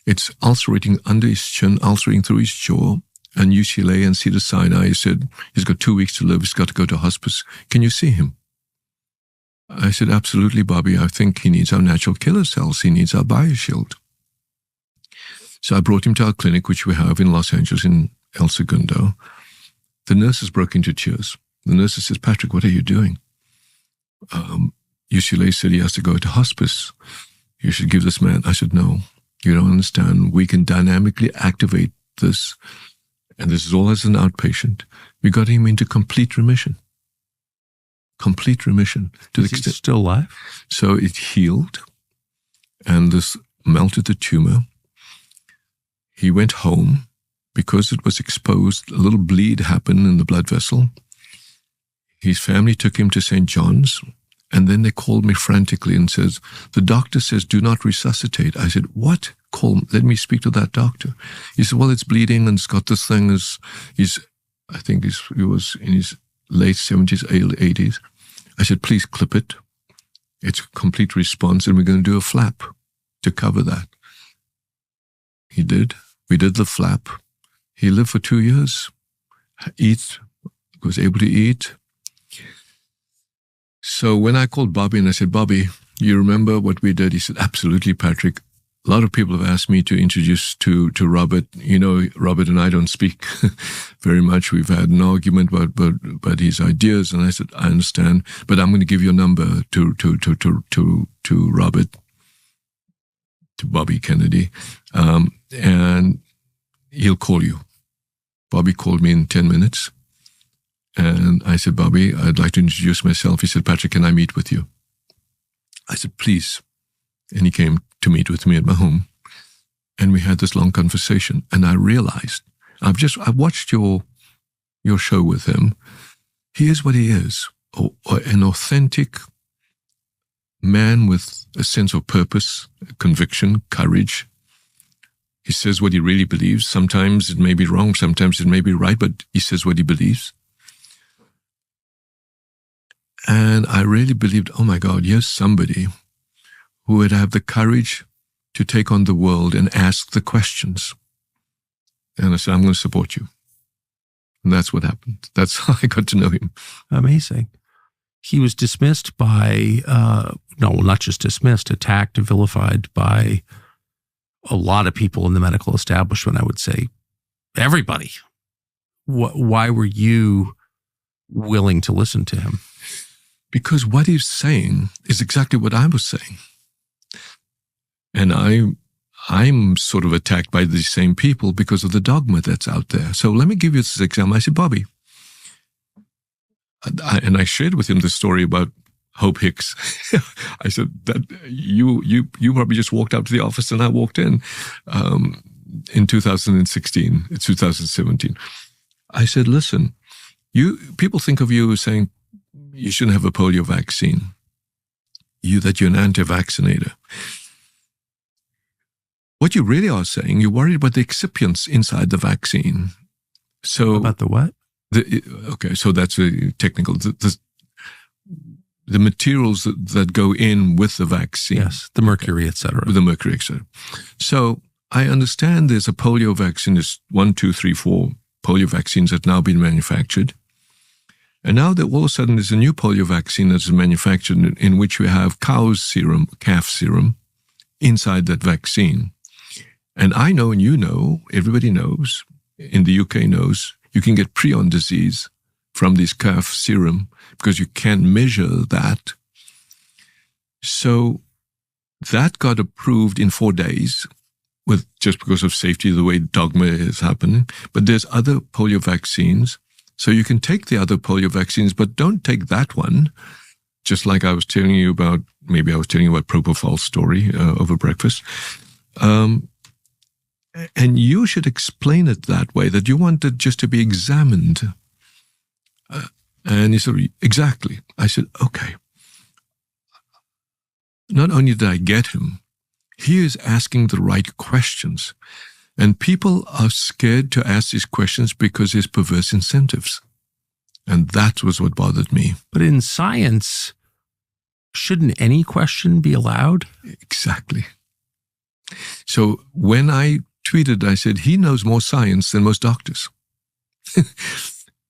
It's ulcerating under his chin, ulcerating through his jaw, and UCLA and Cedars-Sinai said, he's got 2 weeks to live, he's got to go to hospice. Can you see him? I said, absolutely, Bobby. I think he needs our natural killer cells. He needs our BioShield. So I brought him to our clinic, which we have in Los Angeles, in El Segundo. The nurses broke into tears. The nurse says, Patrick, what are you doing? UCLA said he has to go to hospice. You should give this man. I said, no, you don't understand. We can dynamically activate this. And this is all as an outpatient. We got him into complete remission. Complete remission. To Is the he extent. still alive? So it healed, and this melted the tumor. He went home because it was exposed. A little bleed happened in the blood vessel. His family took him to St. John's, and then they called me frantically and says, the doctor says, do not resuscitate. I said, what? Let me speak to that doctor. He said, well, it's bleeding and it's got this thing. I think he was in his late 70s, early 80s. I said, please clip it. It's a complete response, and we're going to do a flap to cover that. He did. We did the flap. He lived for 2 years. Was able to eat. So when I called Bobby and I said, Bobby, you remember what we did? He said, absolutely, Patrick. A lot of people have asked me to introduce to Robert. You know, Robert and I don't speak very much. We've had an argument about his ideas, and I said, I understand, but I'm going to give your number to Robert, to Bobby Kennedy, and he'll call you. Bobby called me in 10 minutes, and I said, Bobby, I'd like to introduce myself. He said, Patrick, can I meet with you? I said, please. And he came to meet with me at my home, and we had this long conversation. And I realized, I watched your show with him. He is what he is, an authentic man with a sense of purpose, conviction, courage. He says what he really believes. Sometimes it may be wrong, sometimes it may be right, but he says what he believes. And I really believed, oh my God, here's somebody who would have the courage to take on the world and ask the questions. And I said, I'm going to support you. And that's what happened. That's how I got to know him. Amazing. He was dismissed by, not just dismissed, attacked and vilified by a lot of people in the medical establishment, I would say. Everybody. Why were you willing to listen to him? Because what he's saying is exactly what I was saying. And I'm sort of attacked by these same people because of the dogma that's out there. So let me give you this example. I said, Bobby, and I shared with him the story about Hope Hicks. I said that you probably just walked out to the office and I walked in 2016, 2017. I said, listen, people think of you as saying you shouldn't have a polio vaccine. That you're an anti-vaccinator. What you really are saying, you're worried about the excipients inside the vaccine. So about the what? Okay, so that's a technical. The materials that go in with the vaccine. Yes, the mercury, etc. The mercury, etc. So I understand there's a polio vaccine. There's 1, 2, 3, 4 polio vaccines that now been manufactured. And now that all of a sudden there's a new polio vaccine that's manufactured in which we have cow's serum, calf serum, inside that vaccine. And I know, and you know, everybody knows, in the UK knows, you can get prion disease from this calf serum because you can't measure that. So that got approved in 4 days just because of safety, the way dogma is happening. But there's other polio vaccines. So you can take the other polio vaccines, but don't take that one. Just like I was telling you about, maybe I was telling you about Propofol's story over breakfast. And you should explain it that way, that you want it just to be examined. And he said, exactly. I said, okay. Not only did I get him, he is asking the right questions. And people are scared to ask these questions because there's perverse incentives. And that was what bothered me. But in science, shouldn't any question be allowed? Exactly. So when I tweeted, I said, he knows more science than most doctors.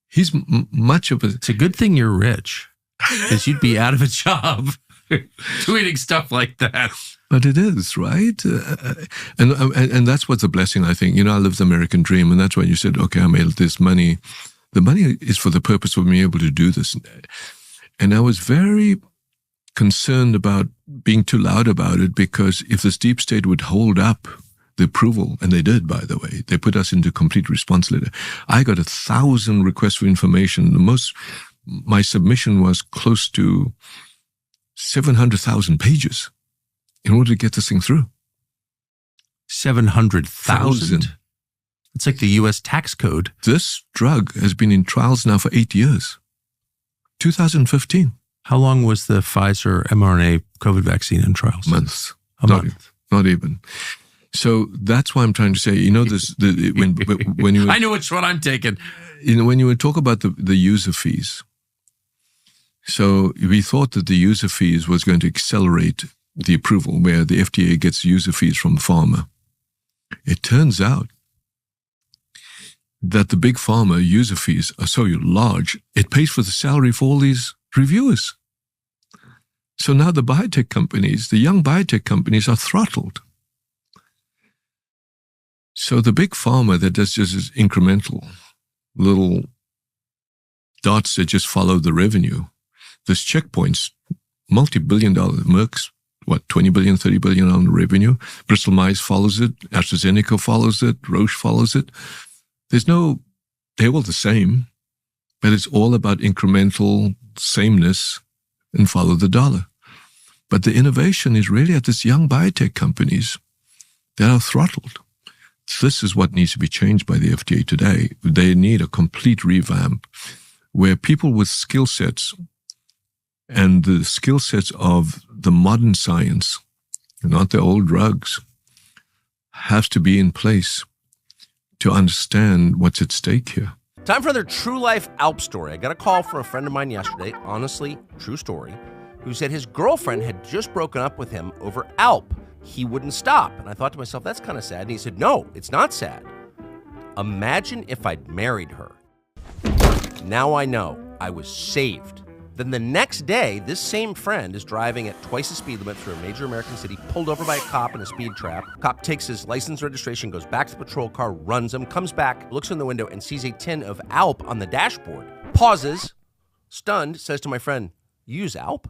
He's much of a... It's a good thing you're rich, because you'd be out of a job tweeting stuff like that. But it is, right? And that's what's a blessing, I think. You know, I live the American dream, and that's why you said, okay, I made this money. The money is for the purpose of being able to do this. And I was very concerned about being too loud about it, because if this deep state would hold up the approval, and they did, by the way, they put us into complete response letter. I got 1,000 requests for information. My submission was close to 700,000 pages in order to get this thing through. 700,000? It's like the U.S. tax code. This drug has been in trials now for 8 years. 2015. How long was the Pfizer mRNA COVID vaccine in trials? Months. A month. Not even. So that's why I'm trying to say, when you I know which one I'm taking. When you would talk about the user fees. So we thought that the user fees was going to accelerate the approval, where the FDA gets user fees from pharma. It turns out that the big pharma user fees are so large, it pays for the salary for all these reviewers. So now the biotech companies, the young biotech companies, are throttled. So the big pharma that does just incremental little dots that just follow the revenue, there's checkpoints, multi-billion-dollar, Merck's, $20 billion, $30 billion on the revenue. Bristol Myers follows it. AstraZeneca follows it. Roche follows it. They're all the same, but it's all about incremental sameness and follow the dollar. But the innovation is really at these young biotech companies that are throttled. This is what needs to be changed by the FDA today. They need a complete revamp where people with skill sets and the skill sets of the modern science, not the old drugs, have to be in place to understand what's at stake here. Time for another true life Alp story. I got a call from a friend of mine yesterday, honestly, true story, who said his girlfriend had just broken up with him over Alp. He wouldn't stop. And I thought to myself, that's kind of sad. And he said, no, it's not sad. Imagine if I'd married her. Now I know I was saved. Then the next day, this same friend is driving at twice the speed limit through a major American city, pulled over by a cop in a speed trap. Cop takes his license registration, goes back to the patrol car, runs him, comes back, looks in the window, and sees a tin of Alp on the dashboard. Pauses, stunned, says to my friend, you use Alp?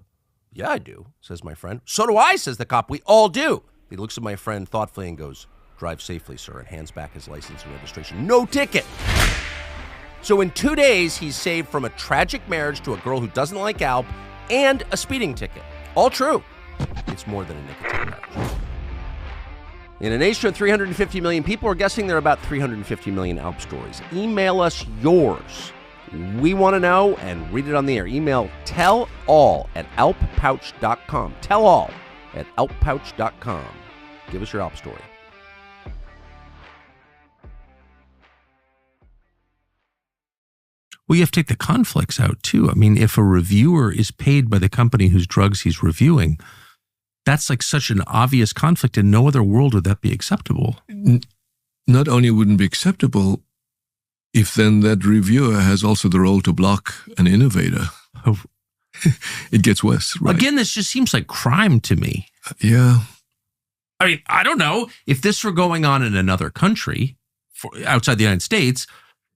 Yeah, I do, says my friend. So do I, says the cop. We all do. He looks at my friend thoughtfully and goes, drive safely, sir, and hands back his license and registration. No ticket. So in 2 days, he's saved from a tragic marriage to a girl who doesn't like Alp and a speeding ticket. All true. It's more than a nicotine marriage. In a nation of 350 million people, we're guessing there are about 350 million Alp stories. Email us yours. We want to know and read it on the air. Email tellall@alppouch.com. Tellall@alppouch.com. Give us your Alp story. Well, you have to take the conflicts out too. I mean, if a reviewer is paid by the company whose drugs he's reviewing, that's like such an obvious conflict. In no other world would that be acceptable. Not only wouldn't be acceptable, if then that reviewer has also the role to block an innovator, it gets worse. Right? Again, this just seems like crime to me. Yeah. I mean, I don't know if this were going on in another country outside the United States.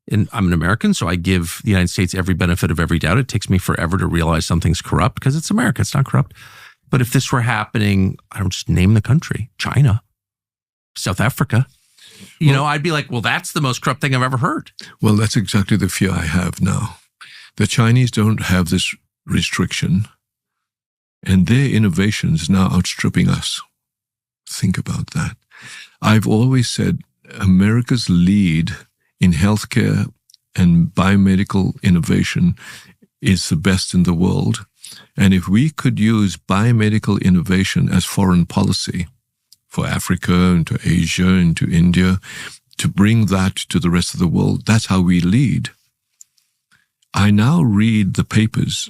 And I'm an American, so I give the United States every benefit of every doubt. It takes me forever to realize something's corrupt because it's America. It's not corrupt. But if this were happening, I don't just name the country, China, South Africa, I'd be like, well, that's the most corrupt thing I've ever heard. Well, that's exactly the fear I have now. The Chinese don't have this restriction, and their innovation is now outstripping us. Think about that. I've always said America's lead in healthcare and biomedical innovation is the best in the world. And if we could use biomedical innovation as foreign policy for Africa and to Asia and to India, to bring that to the rest of the world, that's how we lead. I now read the papers,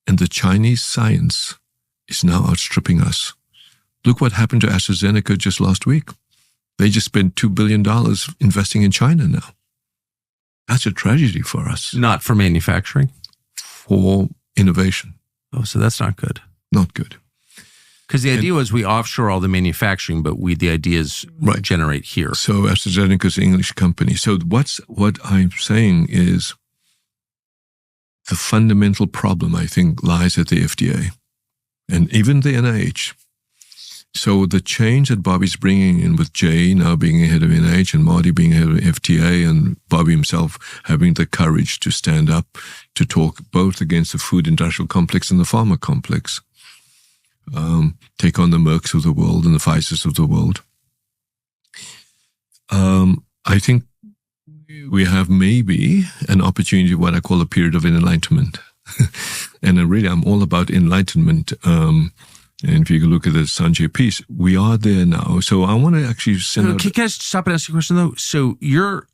and the Chinese science is now outstripping us. Look what happened to AstraZeneca just last week. They just spent $2 billion investing in China now. That's a tragedy for us. Not for manufacturing? For innovation. Oh, so that's not good. Not good. Because the idea was we offshore all the manufacturing, but the ideas generate here. So AstraZeneca is an English company. So what I'm saying is the fundamental problem, I think, lies at the FDA and even the NIH. So the change that Bobby's bringing in with Jay now being head of NIH and Marty being head of FDA and Bobby himself having the courage to stand up to talk both against the food industrial complex and the pharma complex, take on the Mercks of the world and the Pfizers of the world. I think we have maybe an opportunity, what I call a period of enlightenment. And I'm all about enlightenment. And if you look at the Sanjay piece, we are there now. So I want to actually send out... Can I stop and ask you a question, though? So your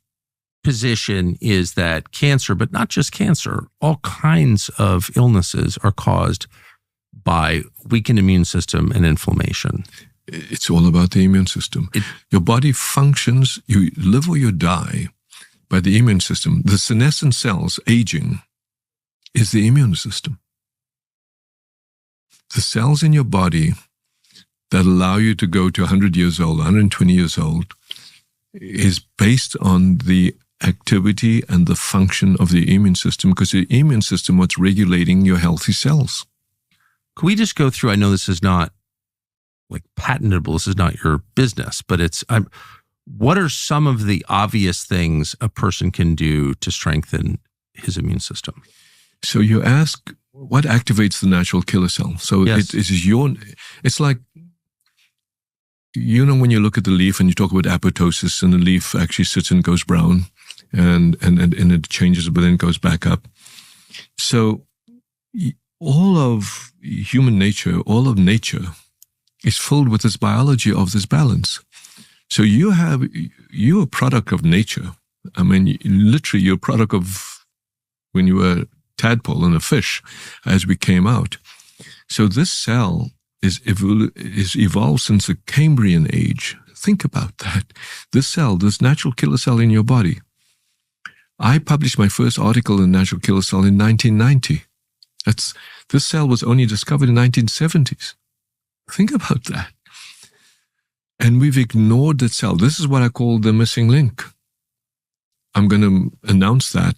position is that cancer, but not just cancer, all kinds of illnesses are caused by weakened immune system and inflammation. It's all about the immune system. Your body functions, you live or you die by the immune system. The senescent cells aging is the immune system. The cells in your body that allow you to go to 100 years old, 120 years old, is based on the activity and the function of the immune system, because the immune system is what's regulating your healthy cells. Can we just go through, I know this is not like patentable, this is not your business, but what are some of the obvious things a person can do to strengthen his immune system? So you ask, what activates the natural killer cell? So yes. It's like, when you look at the leaf and you talk about apoptosis and the leaf actually sits and goes brown and it changes, but then it goes back up. So all of human nature, all of nature is filled with this biology of this balance. So you're a product of nature. I mean, literally you're a product of when you were a tadpole and a fish as we came out. So this cell is evolved since the Cambrian age. Think about that. This cell, this natural killer cell in your body. I published my first article in Natural Killer Cell in 1990. This cell was only discovered in the 1970s. Think about that. And we've ignored that cell. This is what I call the missing link. I'm going to announce that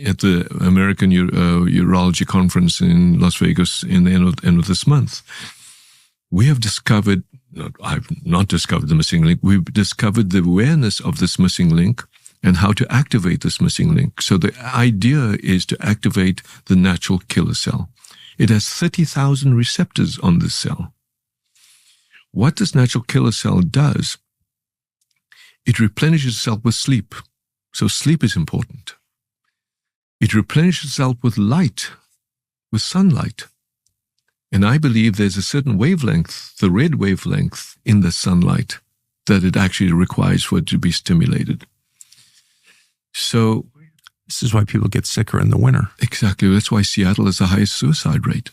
at the American Urology Conference in Las Vegas in the end of this month. We have discovered, I've not discovered the missing link, we've discovered the awareness of this missing link and how to activate this missing link. So the idea is to activate the natural killer cell. It has 30,000 receptors on this cell. What this natural killer cell does, it replenishes itself with sleep. So sleep is important. It replenishes itself with light, with sunlight. And I believe there's a certain wavelength, the red wavelength in the sunlight, that it actually requires for it to be stimulated. So this is why people get sicker in the winter. Exactly. That's why Seattle has the highest suicide rate.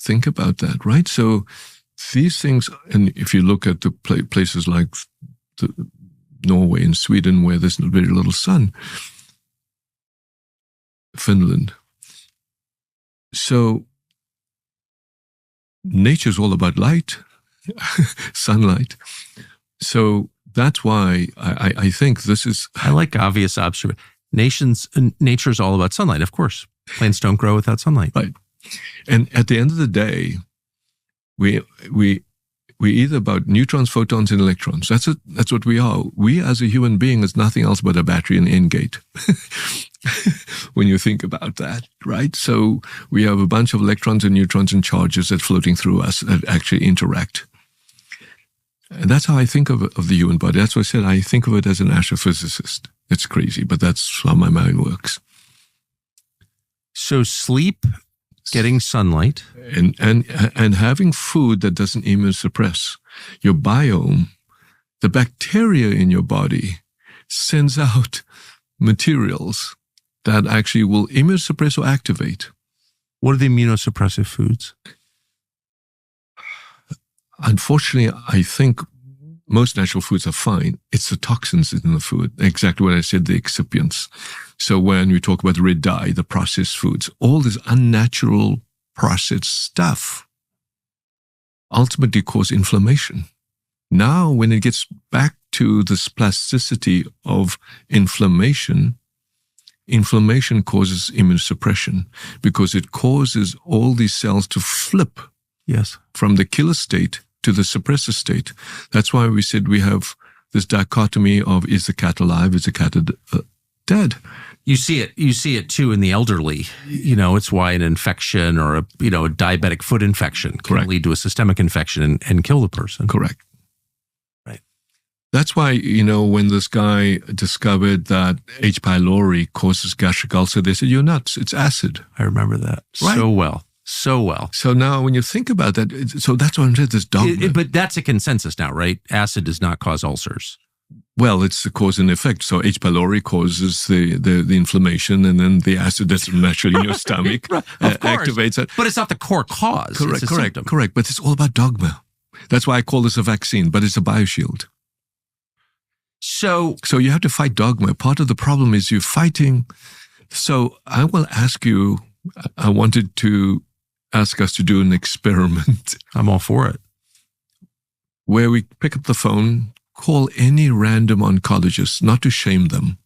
Think about that, right? So these things, and if you look at the places like Norway and Sweden, where there's very little sun, Finland. So nature's all about light, sunlight. So that's why I think this is... I like obvious observation. Nature's all about sunlight, of course. Plants don't grow without sunlight. Right. And at the end of the day, we either about neutrons, photons, and electrons. That's it. That's what we are. We as a human being is nothing else but a battery and end gate. When you think about that, right? So we have a bunch of electrons and neutrons and charges that floating through us that actually interact. And that's how I think of the human body. That's why I said I think of it as an astrophysicist. It's crazy, but that's how my mind works. So sleep, getting sunlight, and having food that doesn't immunosuppress. Your biome, the bacteria in your body, sends out materials that actually will immunosuppress or activate. What are the immunosuppressive foods? Unfortunately, I think most natural foods are fine. It's the toxins in the food. Exactly what I said, the excipients. So when we talk about red dye, the processed foods, all this unnatural processed stuff ultimately cause inflammation. Now, when it gets back to this plasticity of inflammation, inflammation causes immunosuppression because it causes all these cells to flip Yes. from the killer state to the suppressor state. That's why we said we have this dichotomy of, is the cat alive? Is the cat dead? You see it too in the elderly. It's why an infection or a diabetic foot infection can Correct. lead to a systemic infection and kill the person. Correct. Right. That's why, when this guy discovered that H. pylori causes gastric ulcer, they said, you're nuts. It's acid. I remember that Right. so well. So well. So now when you think about that, so that's what I'm saying, this dogma. But that's a consensus now, right? Acid does not cause ulcers. Well, it's the cause and effect. So H. pylori causes the inflammation, and then the acid that's naturally in your stomach Of course. activates it. But it's not the core cause. Correct, It's a symptom. correct. But it's all about dogma. That's why I call this a vaccine, but it's a bioshield. So So you have to fight dogma. Part of the problem is you're fighting. So I will ask you, I wanted to ask us to do an experiment I'm all for it. where we pick up the phone, call any random oncologist, not to shame them,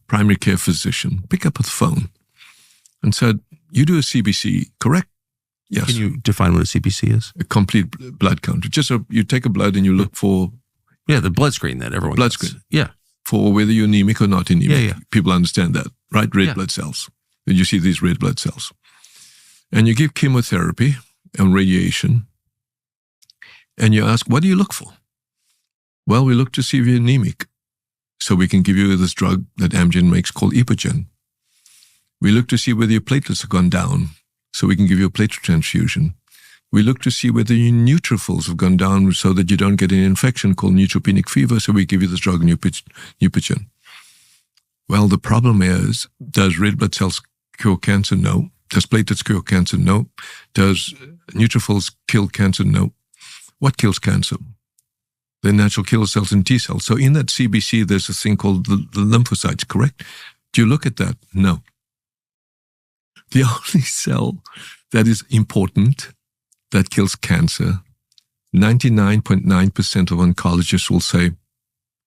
primary care physician, pick up the phone and said, you do a CBC, correct? Yes. Can you define what a CBC is? A complete blood count. You take a blood and you look for Yeah, the blood screen that everyone Blood gets. screen. Yeah. for whether you're anemic or not anemic. Yeah, yeah. People understand that, right? Red Yeah. blood cells. And you see these red blood cells. And you give chemotherapy and radiation. And you ask, what do you look for? Well, we look to see if you're anemic. So we can give you this drug that Amgen makes called Epogen. We look to see whether your platelets have gone down. So we can give you a platelet transfusion. We look to see whether your neutrophils have gone down so that you don't get an infection called neutropenic fever. So we give you this drug, Neupogen. Well, the problem is, does red blood cells cure cancer? No. Does platelets cure cancer? No. Does neutrophils kill cancer? No. What kills cancer? The natural killer cells and T cells. So in that CBC, there's a thing called the lymphocytes, correct? Do you look at that? No. The only cell that is important that kills cancer, 99.9% of oncologists will say,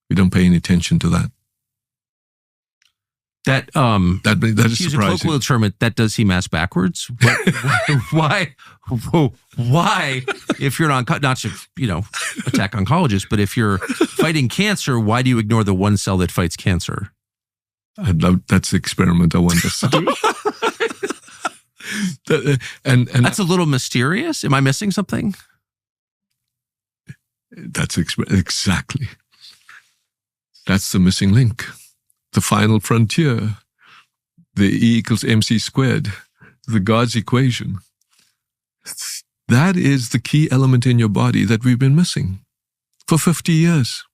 we don't pay any attention to that. That That is use a surprising. colloquial term, that does seem ass backwards. Why? Why? If you're not to attack oncologists, but if you're fighting cancer, why do you ignore the one cell that fights cancer? That's the experiment I want us to do. and That's a little mysterious. Am I missing something? that's exactly. That's the missing link. The final frontier. The E equals MC squared. The God's equation. That is the key element in your body that we've been missing for 50 years.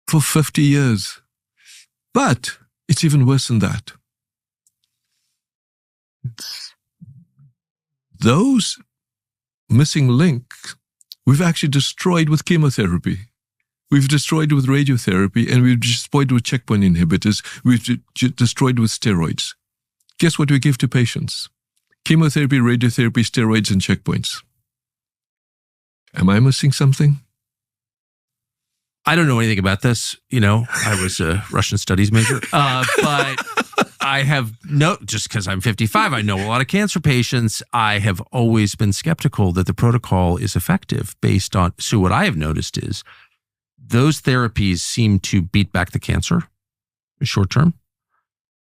For 50 years. But it's even worse than that. Those missing links we've actually destroyed with chemotherapy. We've destroyed with radiotherapy, and we've destroyed with checkpoint inhibitors. We've destroyed with steroids. Guess what we give to patients? Chemotherapy, radiotherapy, steroids, and checkpoints. Am I missing something? I don't know anything about this. I was a Russian studies major, but I have just because I'm 55, I know a lot of cancer patients. I have always been skeptical that the protocol is effective based on. So what I have noticed is those therapies seem to beat back the cancer short term.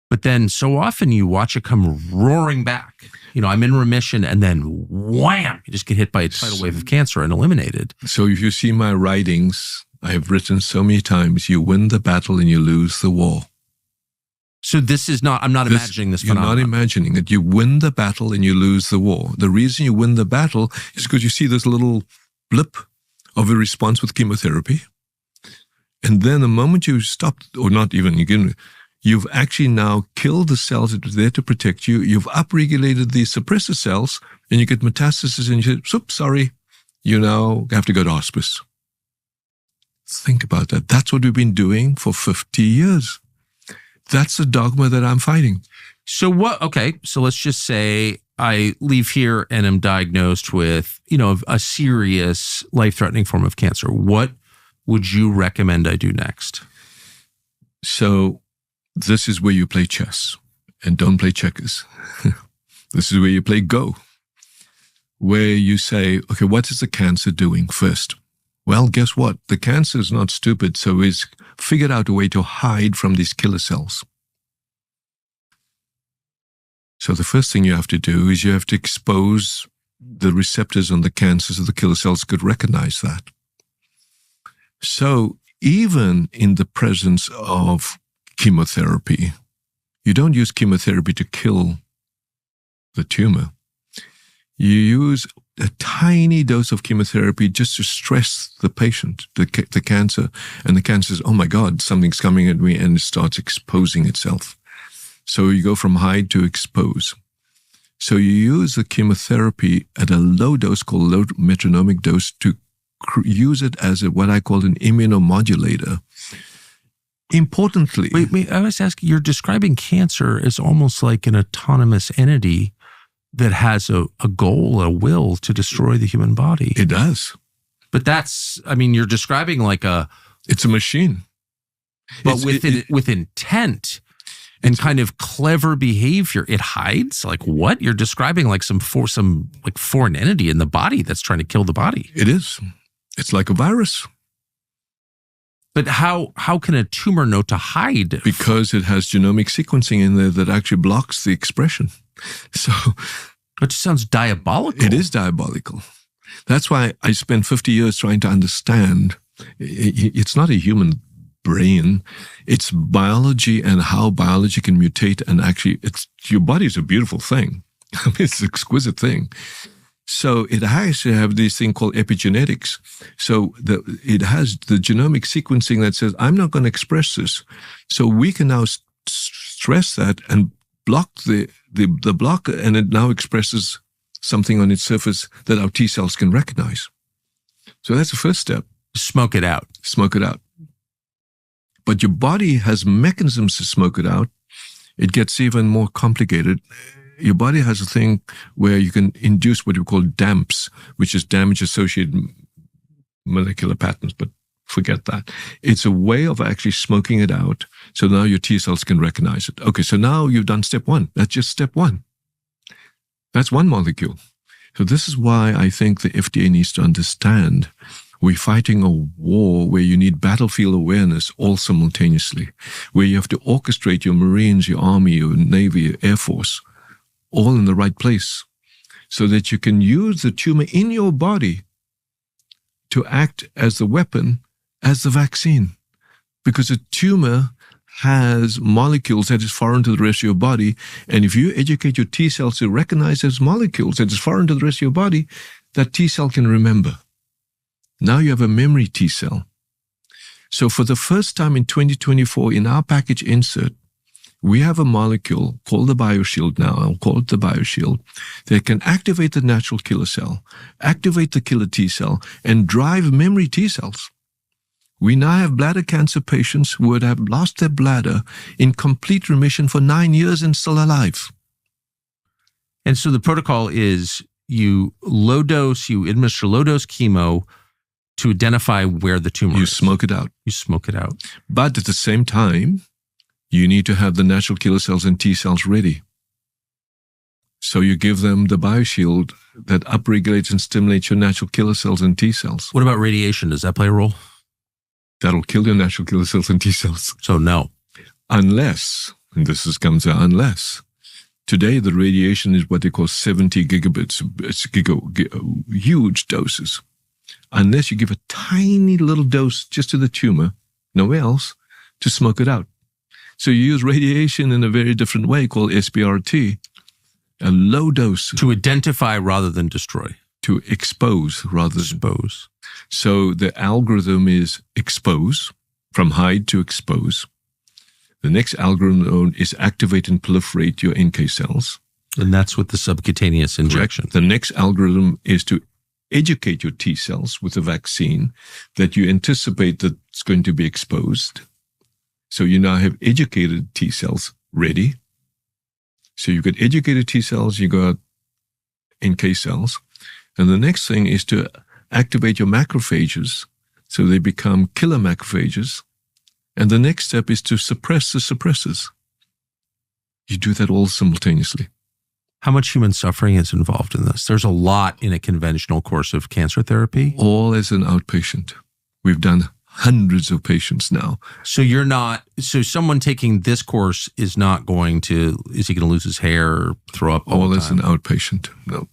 But then so often you watch it come roaring back. I'm in remission, and then wham, you just get hit by a tidal wave of cancer and eliminated. So if you see my writings, I have written so many times, you win the battle and you lose the war. So this is not, I'm not imagining this You're phenomenon. not imagining it. You win the battle and you lose the war. The reason you win the battle is because you see this little blip of a response with chemotherapy. And then the moment you stop, or not even, you've actually now killed the cells that were there to protect you. You've upregulated the suppressor cells, and you get metastasis, and you say, oops, sorry, you now have to go to hospice. Think about that. That's what we've been doing for 50 years. That's the dogma that I'm fighting. So let's just say I leave here and am diagnosed with, a serious life-threatening form of cancer. What would you recommend I do next? So This is where you play chess and don't play checkers. This is where you play Go, where you say, okay, what is the cancer doing first? Well, guess what? The cancer is not stupid, so it's figured out a way to hide from these killer cells. So the first thing you have to do is you have to expose the receptors on the cancer so the killer cells could recognize that. So even in the presence of chemotherapy, you don't use chemotherapy to kill the tumor. You use a tiny dose of chemotherapy just to stress the patient, the cancer, and the cancer says, oh my God, something's coming at me, and it starts exposing itself. So you go from hide to expose. So you use the chemotherapy at a low dose called low metronomic dose to use it as what I call an immunomodulator. Importantly... Wait, I was asking, you're describing cancer as almost like an autonomous entity that has a goal, a will to destroy the human body. It does. But you're describing like a... It's a machine. But with intent and kind of clever behavior. It hides? Like what? You're describing like some foreign entity in the body that's trying to kill the body. It is. It's like a virus. But how can a tumor know to hide? Because it has genomic sequencing in there that actually blocks the expression. So it just sounds diabolical. It is diabolical. That's why I spent 50 years trying to understand. It's not a human brain. It's biology and how biology can mutate. And actually, your body is a beautiful thing. I mean, it's an exquisite thing. So it has to have this thing called epigenetics. So it has the genomic sequencing that says, I'm not going to express this. So we can now stress that and block the block, and it now expresses something on its surface that our T cells can recognize. So that's the first step. Smoke it out. Smoke it out. But your body has mechanisms to smoke it out. It gets even more complicated. Your body has a thing where you can induce what we call DAMPs, which is damage-associated molecular patterns, but forget that. It's a way of actually smoking it out, so now your T cells can recognize it. Okay, so now you've done step one. That's just step one. That's one molecule. So this is why I think the FDA needs to understand we're fighting a war where you need battlefield awareness all simultaneously, where you have to orchestrate your Marines, your Army, your Navy, your Air Force, all in the right place, so that you can use the tumor in your body to act as the weapon, as the vaccine. Because a tumor has molecules that is foreign to the rest of your body, and if you educate your T cells to recognize those molecules that is foreign to the rest of your body, that T cell can remember. Now you have a memory T cell. So for the first time in 2024, in our package insert, we have a molecule called the BioShield now, I'll call it the BioShield, that can activate the natural killer cell, activate the killer T cell, and drive memory T cells. We now have bladder cancer patients who would have lost their bladder in complete remission for 9 years and still alive. And so the protocol is you administer low-dose chemo to identify where the tumor is. You smoke it out. You smoke it out. But at the same time, you need to have the natural killer cells and T cells ready. So you give them the BioShield that upregulates and stimulates your natural killer cells and T cells. What about radiation? Does that play a role? That'll kill your natural killer cells and T cells. So no. Unless, and comes out unless, today the radiation is what they call 70 gigabits. It's huge doses. Unless you give a tiny little dose just to the tumor, nowhere else, to smoke it out. So you use radiation in a very different way called SBRT, a low dose. To identify rather than destroy. To expose rather than expose. So the algorithm is expose, from hide to expose. The next algorithm is activate and proliferate your NK cells. And that's with the subcutaneous injection. Correct. The next algorithm is to educate your T cells with a vaccine that you anticipate that's going to be exposed. So you now have educated T cells ready. So you've got educated T cells, you got NK cells. And the next thing is to activate your macrophages so they become killer macrophages And the next step is to suppress the suppressors. You do that all simultaneously. How much human suffering is involved in this? There's a lot in a conventional course of cancer therapy. All as an outpatient. We've done hundreds of patients now. So someone taking this course is he going to lose his hair or throw up all the as time? an outpatient. No.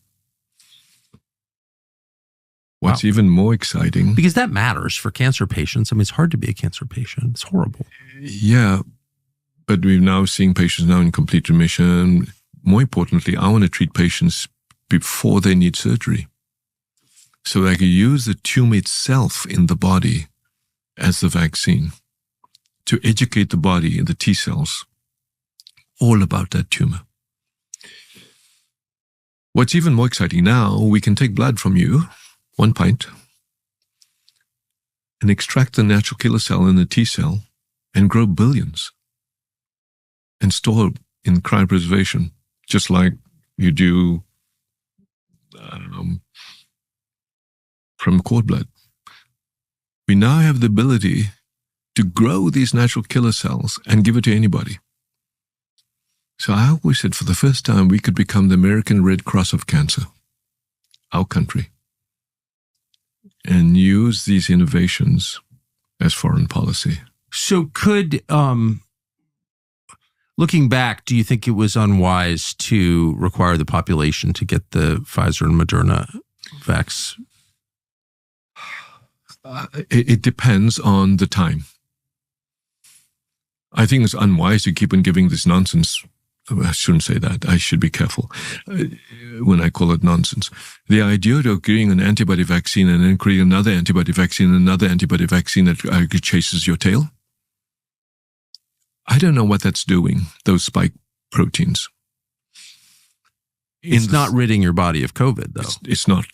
What's even more exciting... Because that matters for cancer patients. I mean, it's hard to be a cancer patient. It's horrible. Yeah, but we're now seeing patients now in complete remission. More importantly, I want to treat patients before they need surgery. So I can use the tumor itself in the body as the vaccine to educate the body and the T cells all about that tumor. What's even more exciting now, we can take blood from you, 1 pint, and extract the natural killer cell in the T cell and grow billions and store in cryopreservation, just like you do from cord blood. We now have the ability to grow these natural killer cells and give it to anybody. So I always said for the first time we could become the American Red Cross of cancer, our country, and use these innovations as foreign policy. So looking back, do you think it was unwise to require the population to get the Pfizer and Moderna vax? It depends on the time. I think it's unwise to keep on giving this nonsense. I shouldn't say that. I should be careful when I call it nonsense. The idea of creating an antibody vaccine and then creating another antibody vaccine and another antibody vaccine that chases your tail, I don't know what that's doing, those spike proteins. It's not ridding your body of COVID, though. It's not.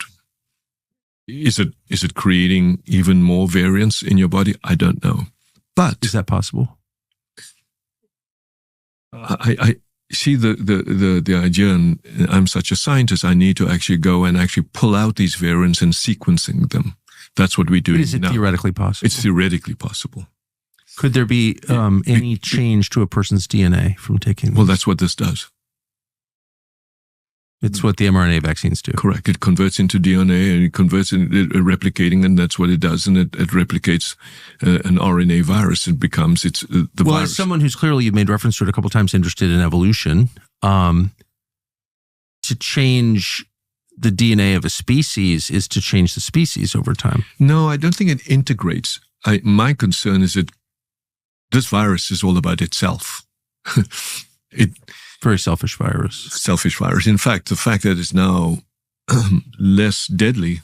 Is it creating even more variants in your body? I don't know. But is that possible? I see the idea, and I'm such a scientist, I need to actually go and actually pull out these variants and sequencing them. That's what we do. Is it theoretically possible? It's theoretically possible. Could there be any change to a person's DNA from taking this? Well, that's what this does. It's what the mRNA vaccines do. Correct. It converts into DNA and it converts in replicating, and that's what it does. And it replicates an RNA virus. It becomes the virus. Well, as someone who's clearly, you've made reference to it a couple of times, interested in evolution, to change the DNA of a species is to change the species over time. No, I don't think it integrates. My concern is that this virus is all about itself. Very selfish virus. Selfish virus. In fact, the fact that it's now less deadly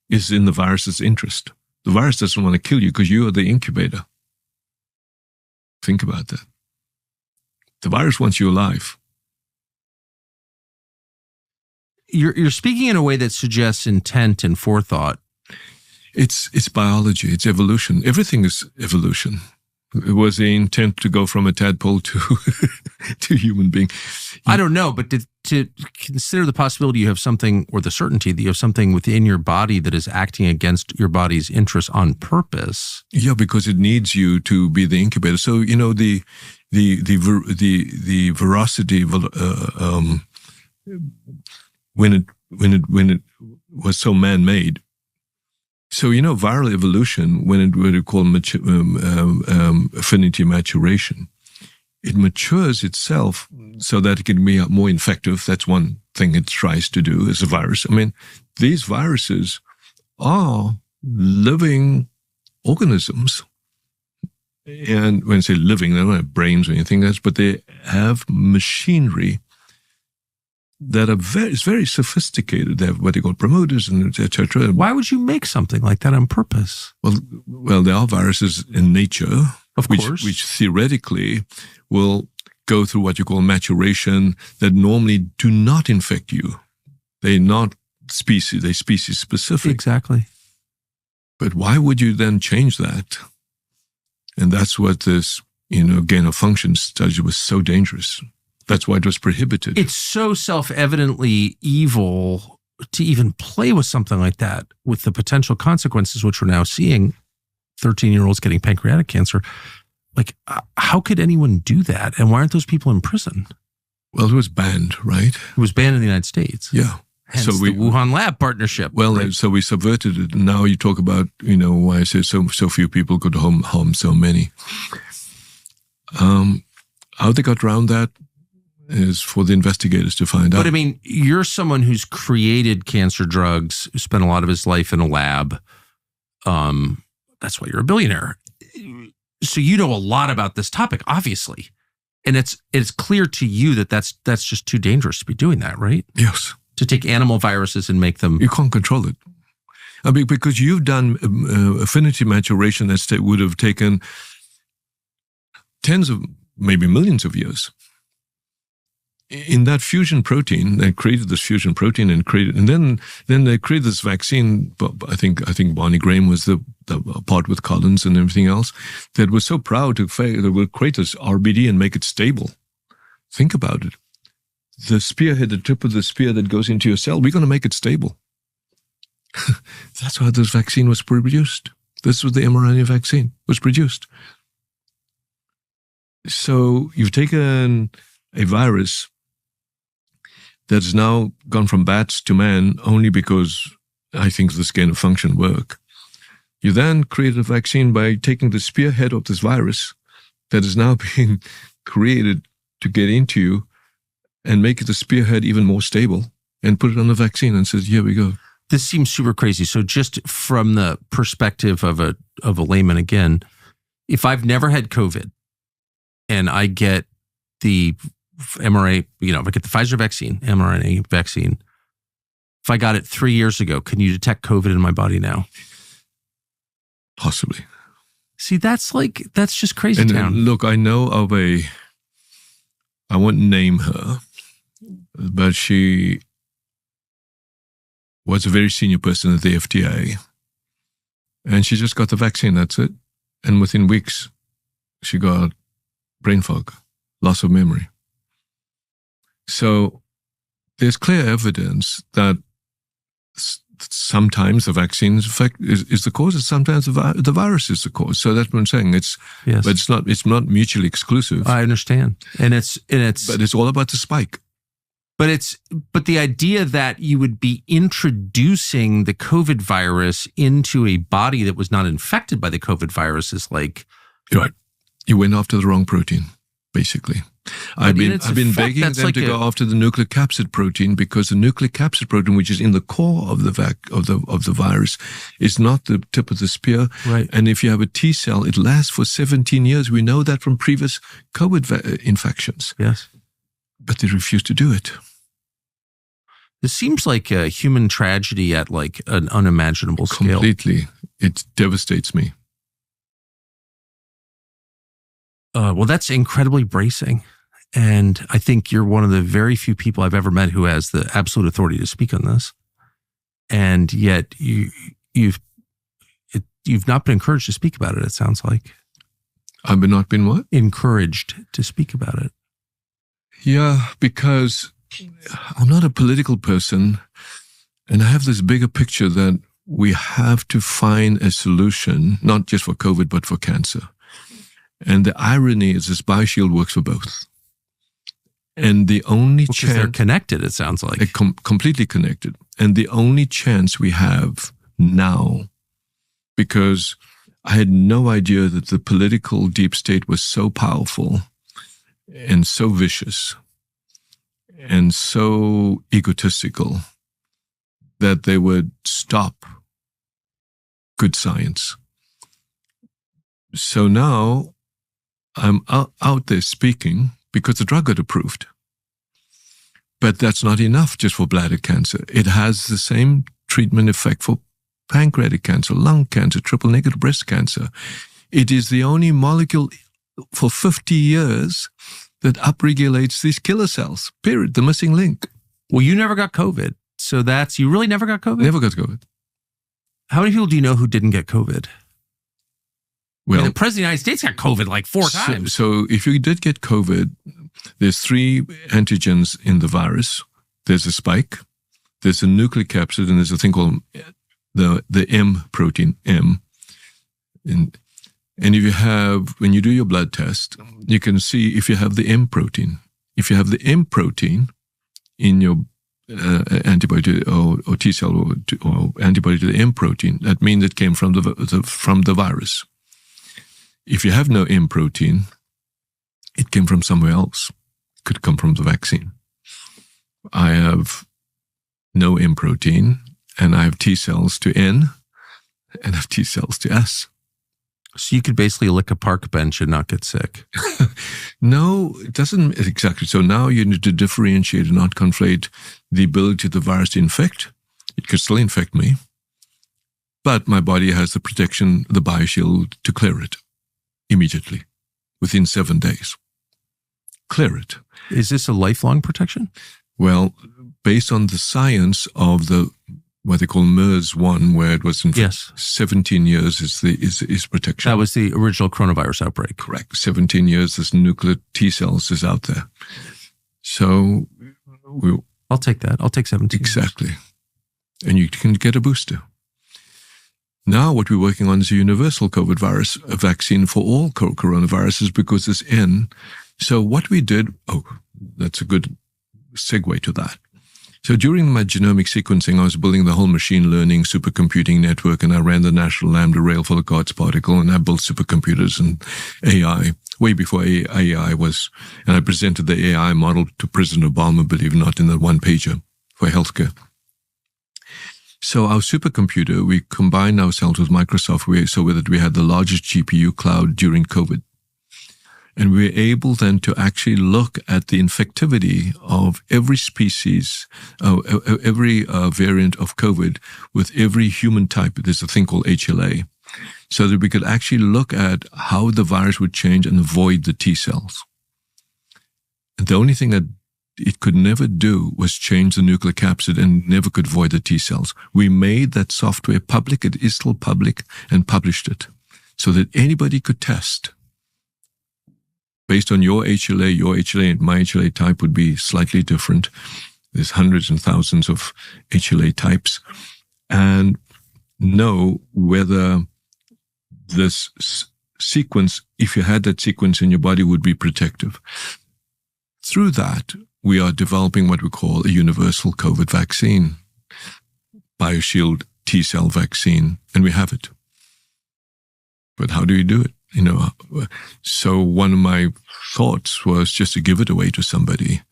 is in the virus's interest. The virus doesn't want to kill you because you are the incubator. Think about that. The virus wants you alive. You're speaking in a way that suggests intent and forethought. It's biology. It's evolution. Everything is evolution. It was the intent to go from a tadpole to to human being. I don't know, but to consider the possibility you have something, or the certainty that you have something within your body that is acting against your body's interests on purpose. Yeah, because it needs you to be the incubator. So the veracity when it was so man-made. So, viral evolution, when it called affinity maturation, it matures itself so that it can be more infective. That's one thing it tries to do as a virus. I mean, these viruses are living organisms. And when I say living, they don't have brains or anything else, but they have machinery that are very sophisticated. They have what they call promoters and et cetera. Why would you make something like that on purpose? Well, there are viruses in nature, of course, which theoretically will go through what you call maturation that normally do not infect you. They're not they're species specific. Exactly. But why would you then change that? And that's what this, gain of function study was so dangerous. That's why it was prohibited. It's so self-evidently evil to even play with something like that, with the potential consequences, which we're now seeing, 13-year-olds getting pancreatic cancer. like, how could anyone do that? And why aren't those people in prison? Well, it was banned, right? It was banned in the United States. Yeah. Hence So the Wuhan lab partnership. Well, right? so we subverted it. Now you talk about, why I say so few people could harm so many. How they got around that is for the investigators to find out. But I mean, you're someone who's created cancer drugs, who spent a lot of his life in a lab. That's why you're a billionaire. So you know a lot about this topic, obviously. And it's clear to you that that's just too dangerous to be doing that, right? Yes. To take animal viruses and make them... You can't control it. I mean, because you've done affinity maturation that would have taken tens of, maybe millions of years. In that fusion protein, they created this fusion protein and then they created this vaccine. I think Barney Graham was the part with Collins and everything else that was so proud to say that we'll create this RBD and make it stable. Think about it. The spearhead, the tip of the spear that goes into your cell, we're going to make it stable. That's how this vaccine was produced. This was the mRNA vaccine was produced. So you've taken a virus that's now gone from bats to man only because I think this gain of function work. You then create a vaccine by taking the spearhead of this virus that is now being created to get into you and make the spearhead even more stable and put it on the vaccine and says, here we go. This seems super crazy. So just from the perspective of a layman again, if I've never had COVID and I get the mRNA, if I get the Pfizer vaccine, mRNA vaccine, if I got it 3 years ago, can you detect COVID in my body now? Possibly. See, that's just crazy and town. Look, I know of I won't name her, but she was a very senior person at the FDA. And she just got the vaccine, that's it. And within weeks, she got brain fog, loss of memory. So there's clear evidence that sometimes the vaccine is the cause, and sometimes the virus is the cause. So that's what I'm saying. But it's not mutually exclusive. I understand, but it's all about the spike. But the idea that you would be introducing the COVID virus into a body that was not infected by the COVID virus is like... You're right. You went after the wrong protein, basically. I've been begging them to go after the nucleic capsid protein because the nucleic capsid protein, which is in the core of the virus, is not the tip of the spear. Right. And if you have a T cell, it lasts for 17 years. We know that from previous COVID infections. Yes. But they refuse to do it. This seems like a human tragedy at like an unimaginable scale. Completely. It devastates me. Well, that's incredibly bracing. And I think you're one of the very few people I've ever met who has the absolute authority to speak on this. And yet you've not been encouraged to speak about it, it sounds like. I've not been what? Encouraged to speak about it. Yeah, because I'm not a political person, and I have this bigger picture that we have to find a solution, not just for COVID, but for cancer. And the irony is this BioShield works for both. And the only chance... they're connected, it sounds like. They're completely connected. And the only chance we have now, because I had no idea that the political deep state was so powerful and so vicious and so egotistical that they would stop good science. So now I'm out there speaking because the drug got approved. But that's not enough just for bladder cancer. It has the same treatment effect for pancreatic cancer, lung cancer, triple-negative breast cancer. It is the only molecule for 50 years that upregulates these killer cells, period, the missing link. Well, you never got COVID. So you really never got COVID? Never got COVID. How many people do you know who didn't get COVID? Well, the President of the United States got COVID like 4 times. So if you did get COVID, there's 3 antigens in the virus. There's a spike, there's a nucleic capsid, and there's a thing called the M protein, M. And And when you do your blood test, you can see if you have the M protein. If you have the M protein in your antibody or T cell or antibody to the M protein, that means it came from the virus. If you have no M protein, it came from somewhere else. It could come from the vaccine. I have no M protein, and I have T cells to N, and I have T cells to S. So you could basically lick a park bench and not get sick. No, it doesn't exactly. So now you need to differentiate and not conflate the ability of the virus to infect. It could still infect me, but my body has the protection, the bioshield, to clear it immediately, within 7 days. Clear it. Is this a lifelong protection? Well, based on the science of what they call MERS-1, where it was in 17 years is protection. That was the original coronavirus outbreak. Correct. 17 years, this nuclear T cells is out there. So I'll take that. I'll take 17 Exactly. And you can get a booster. Now what we're working on is a universal COVID virus, a vaccine for all coronaviruses because it's N. So what we did, that's a good segue to that. So during my genomic sequencing, I was building the whole machine learning supercomputing network, and I ran the National Lambda Rail for the GOTS particle, and I built supercomputers and AI way before AI was, and I presented the AI model to President Obama, believe it or not, in the one-pager for healthcare. So our supercomputer, we combined ourselves with Microsoft so that we had the largest GPU cloud during COVID. And we were able then to actually look at the infectivity of every species, every variant of COVID with every human type. There's a thing called HLA. So that we could actually look at how the virus would change and avoid the T cells. And the only thing that it could never do was change the nuclear capsid and never could avoid the T cells. We made that software public. It is still public, and published it so that anybody could test. Based on your HLA and my HLA type would be slightly different. There's hundreds and thousands of HLA types, and know whether this sequence, if you had that sequence in your body, would be protective. Through that, we are developing what we call a universal COVID vaccine, BioShield T-cell vaccine, and we have it. But how do you do it? So one of my thoughts was just to give it away to somebody.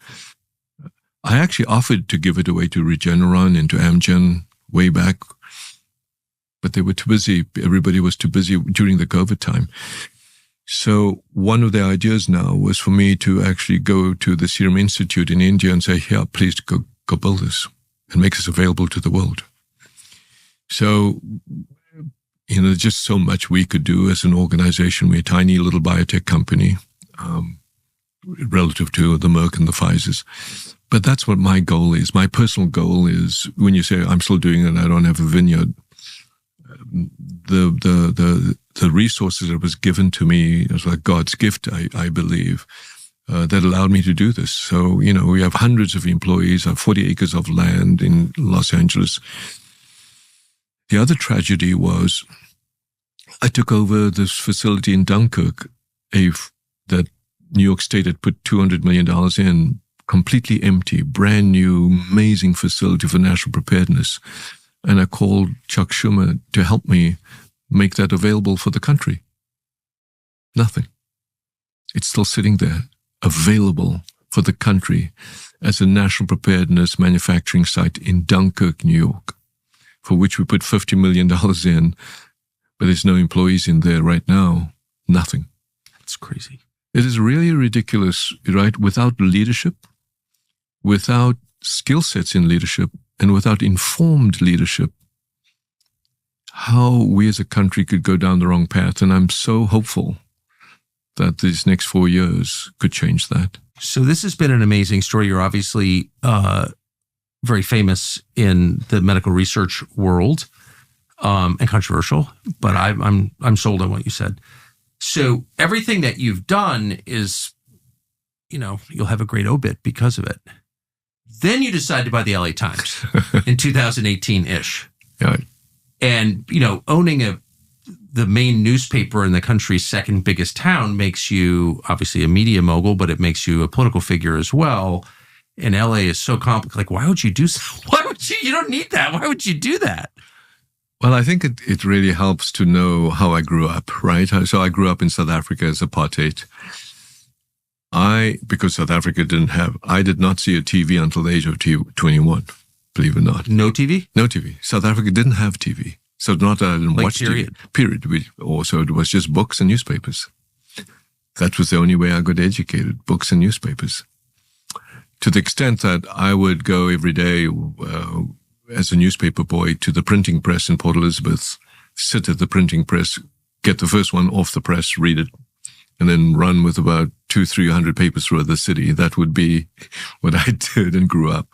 I actually offered to give it away to Regeneron and to Amgen way back, but they were too busy. Everybody was too busy during the COVID time. So one of the ideas now was for me to actually go to the Serum Institute in India and say, "Yeah, please go build this and make this available to the world." So, there's just so much we could do as an organization. We're a tiny little biotech company relative to the Merck and the Pfizers. But that's what my goal is. My personal goal is, when you say I'm still doing it, I don't have a vineyard, the resources that was given to me as like God's gift, I believe, that allowed me to do this. So, we have hundreds of employees, I have 40 acres of land in Los Angeles. The other tragedy was I took over this facility in Dunkirk, that New York State had put $200 million in, completely empty, brand new, amazing facility for national preparedness. And I called Chuck Schumer to help me make that available for the country. Nothing. It's still sitting there, available for the country as a national preparedness manufacturing site in Dunkirk, New York, for which we put $50 million in, but there's no employees in there right now. Nothing. That's crazy. It is really ridiculous, right? Without leadership, without skill sets in leadership, and without informed leadership, how we as a country could go down the wrong path. And I'm so hopeful that these next 4 years could change that. So this has been an amazing story. You're obviously very famous in the medical research world, and controversial, but I'm sold on what you said. So everything that you've done is, you'll have a great obit because of it. Then you decide to buy the LA Times in 2018-ish. Yeah. And, owning the main newspaper in the country's second biggest town makes you obviously a media mogul, but it makes you a political figure as well. And LA is so complicated. Like, why would you do so? Why would you? You don't need that. Why would you do that? Well, I think it really helps to know how I grew up, right? So I grew up in South Africa as apartheid. Because South Africa I did not see a TV until the age of 21, believe it or not. No TV? No TV. South Africa didn't have TV. So not that I didn't watch period. TV. Period. Also, it was just books and newspapers. That was the only way I got educated, books and newspapers. To the extent that I would go every day as a newspaper boy to the printing press in Port Elizabeth, sit at the printing press, get the first one off the press, read it, and then run with about 200-300 papers through the city. That would be what I did and grew up.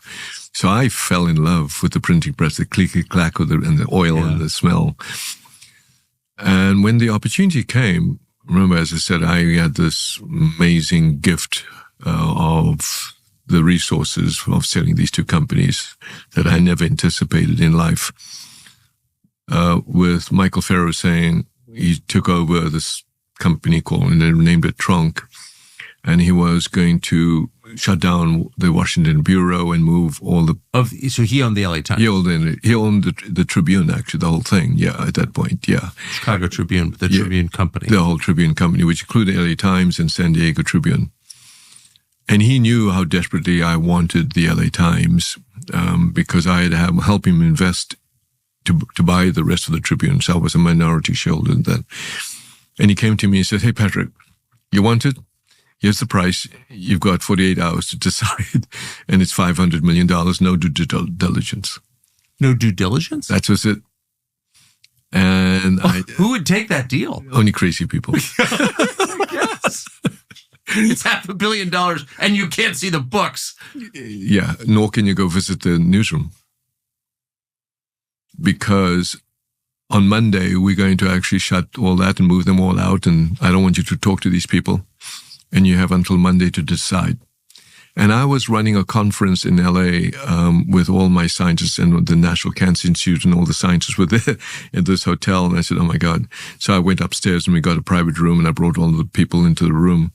So I fell in love with the printing press, the clicky-clack and the oil and the smell. And when the opportunity came, remember, as I said, I had this amazing gift of the resources of selling these two companies that I never anticipated in life. With Michael Farrow saying he took over this company called, and they named it Tronc, and he was going to shut down the Washington bureau and move all the... So he owned the LA Times? He owned the Tribune, actually, the whole thing, at that point, Chicago Tribune, the Tribune Company. The whole Tribune Company, which included LA Times and San Diego Tribune. And he knew how desperately I wanted the LA Times because I had helped him invest to buy the rest of the Tribune. So I was a minority shareholder in that. And he came to me and said, "Hey, Patrick, you want it? Here's the price. You've got 48 hours to decide. And it's $500 million, no due diligence." No due diligence? That was it. And who would take that deal? Only crazy people. Yes. It's $500 million and you can't see the books. Yeah, nor can you go visit the newsroom. Because on Monday, we're going to actually shut all that and move them all out. And I don't want you to talk to these people. And you have until Monday to decide. And I was running a conference in LA with all my scientists and the National Cancer Institute, and all the scientists were there in this hotel. And I said, "Oh my God." So I went upstairs and we got a private room and I brought all the people into the room.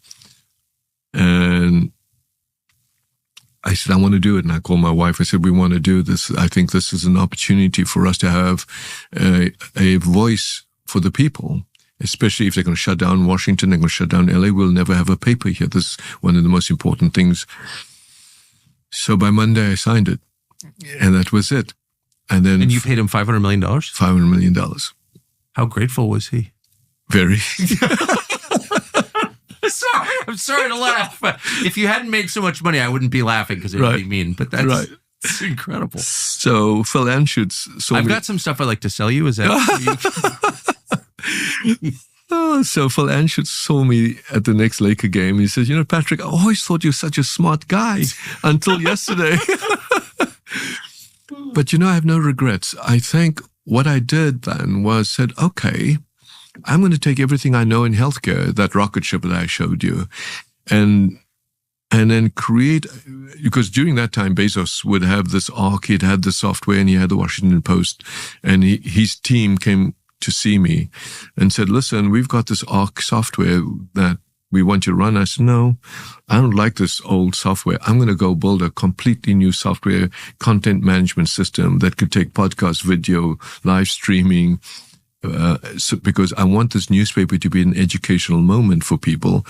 And I said, "I want to do it." And I called my wife. I said, "We want to do this. I think this is an opportunity for us to have a voice for the people, especially if they're going to shut down Washington, they're going to shut down LA. We'll never have a paper here. This is one of the most important things." So by Monday, I signed it. And that was it. And then... And you paid him $500 million? $500 million. How grateful was he? Very. I'm sorry to laugh. But if you hadn't made so much money, I wouldn't be laughing because it would be mean. But that's incredible. So Phil Anschutz saw I've got some stuff I'd like to sell you. Is that So Phil Anschutz saw me at the next Laker game. He says, "Patrick, I always thought you were such a smart guy until yesterday." But I have no regrets. I think what I did then was said, okay, I'm going to take everything I know in healthcare, that rocket ship that I showed you, and then create, because during that time, Bezos would have this Arc, he'd had the software, and he had the Washington Post, and his team came to see me and said, "Listen, we've got this Arc software that we want you to run." I said, "No, I don't like this old software. I'm going to go build a completely new software content management system that could take podcast, video, live streaming, because I want this newspaper to be an educational moment for people.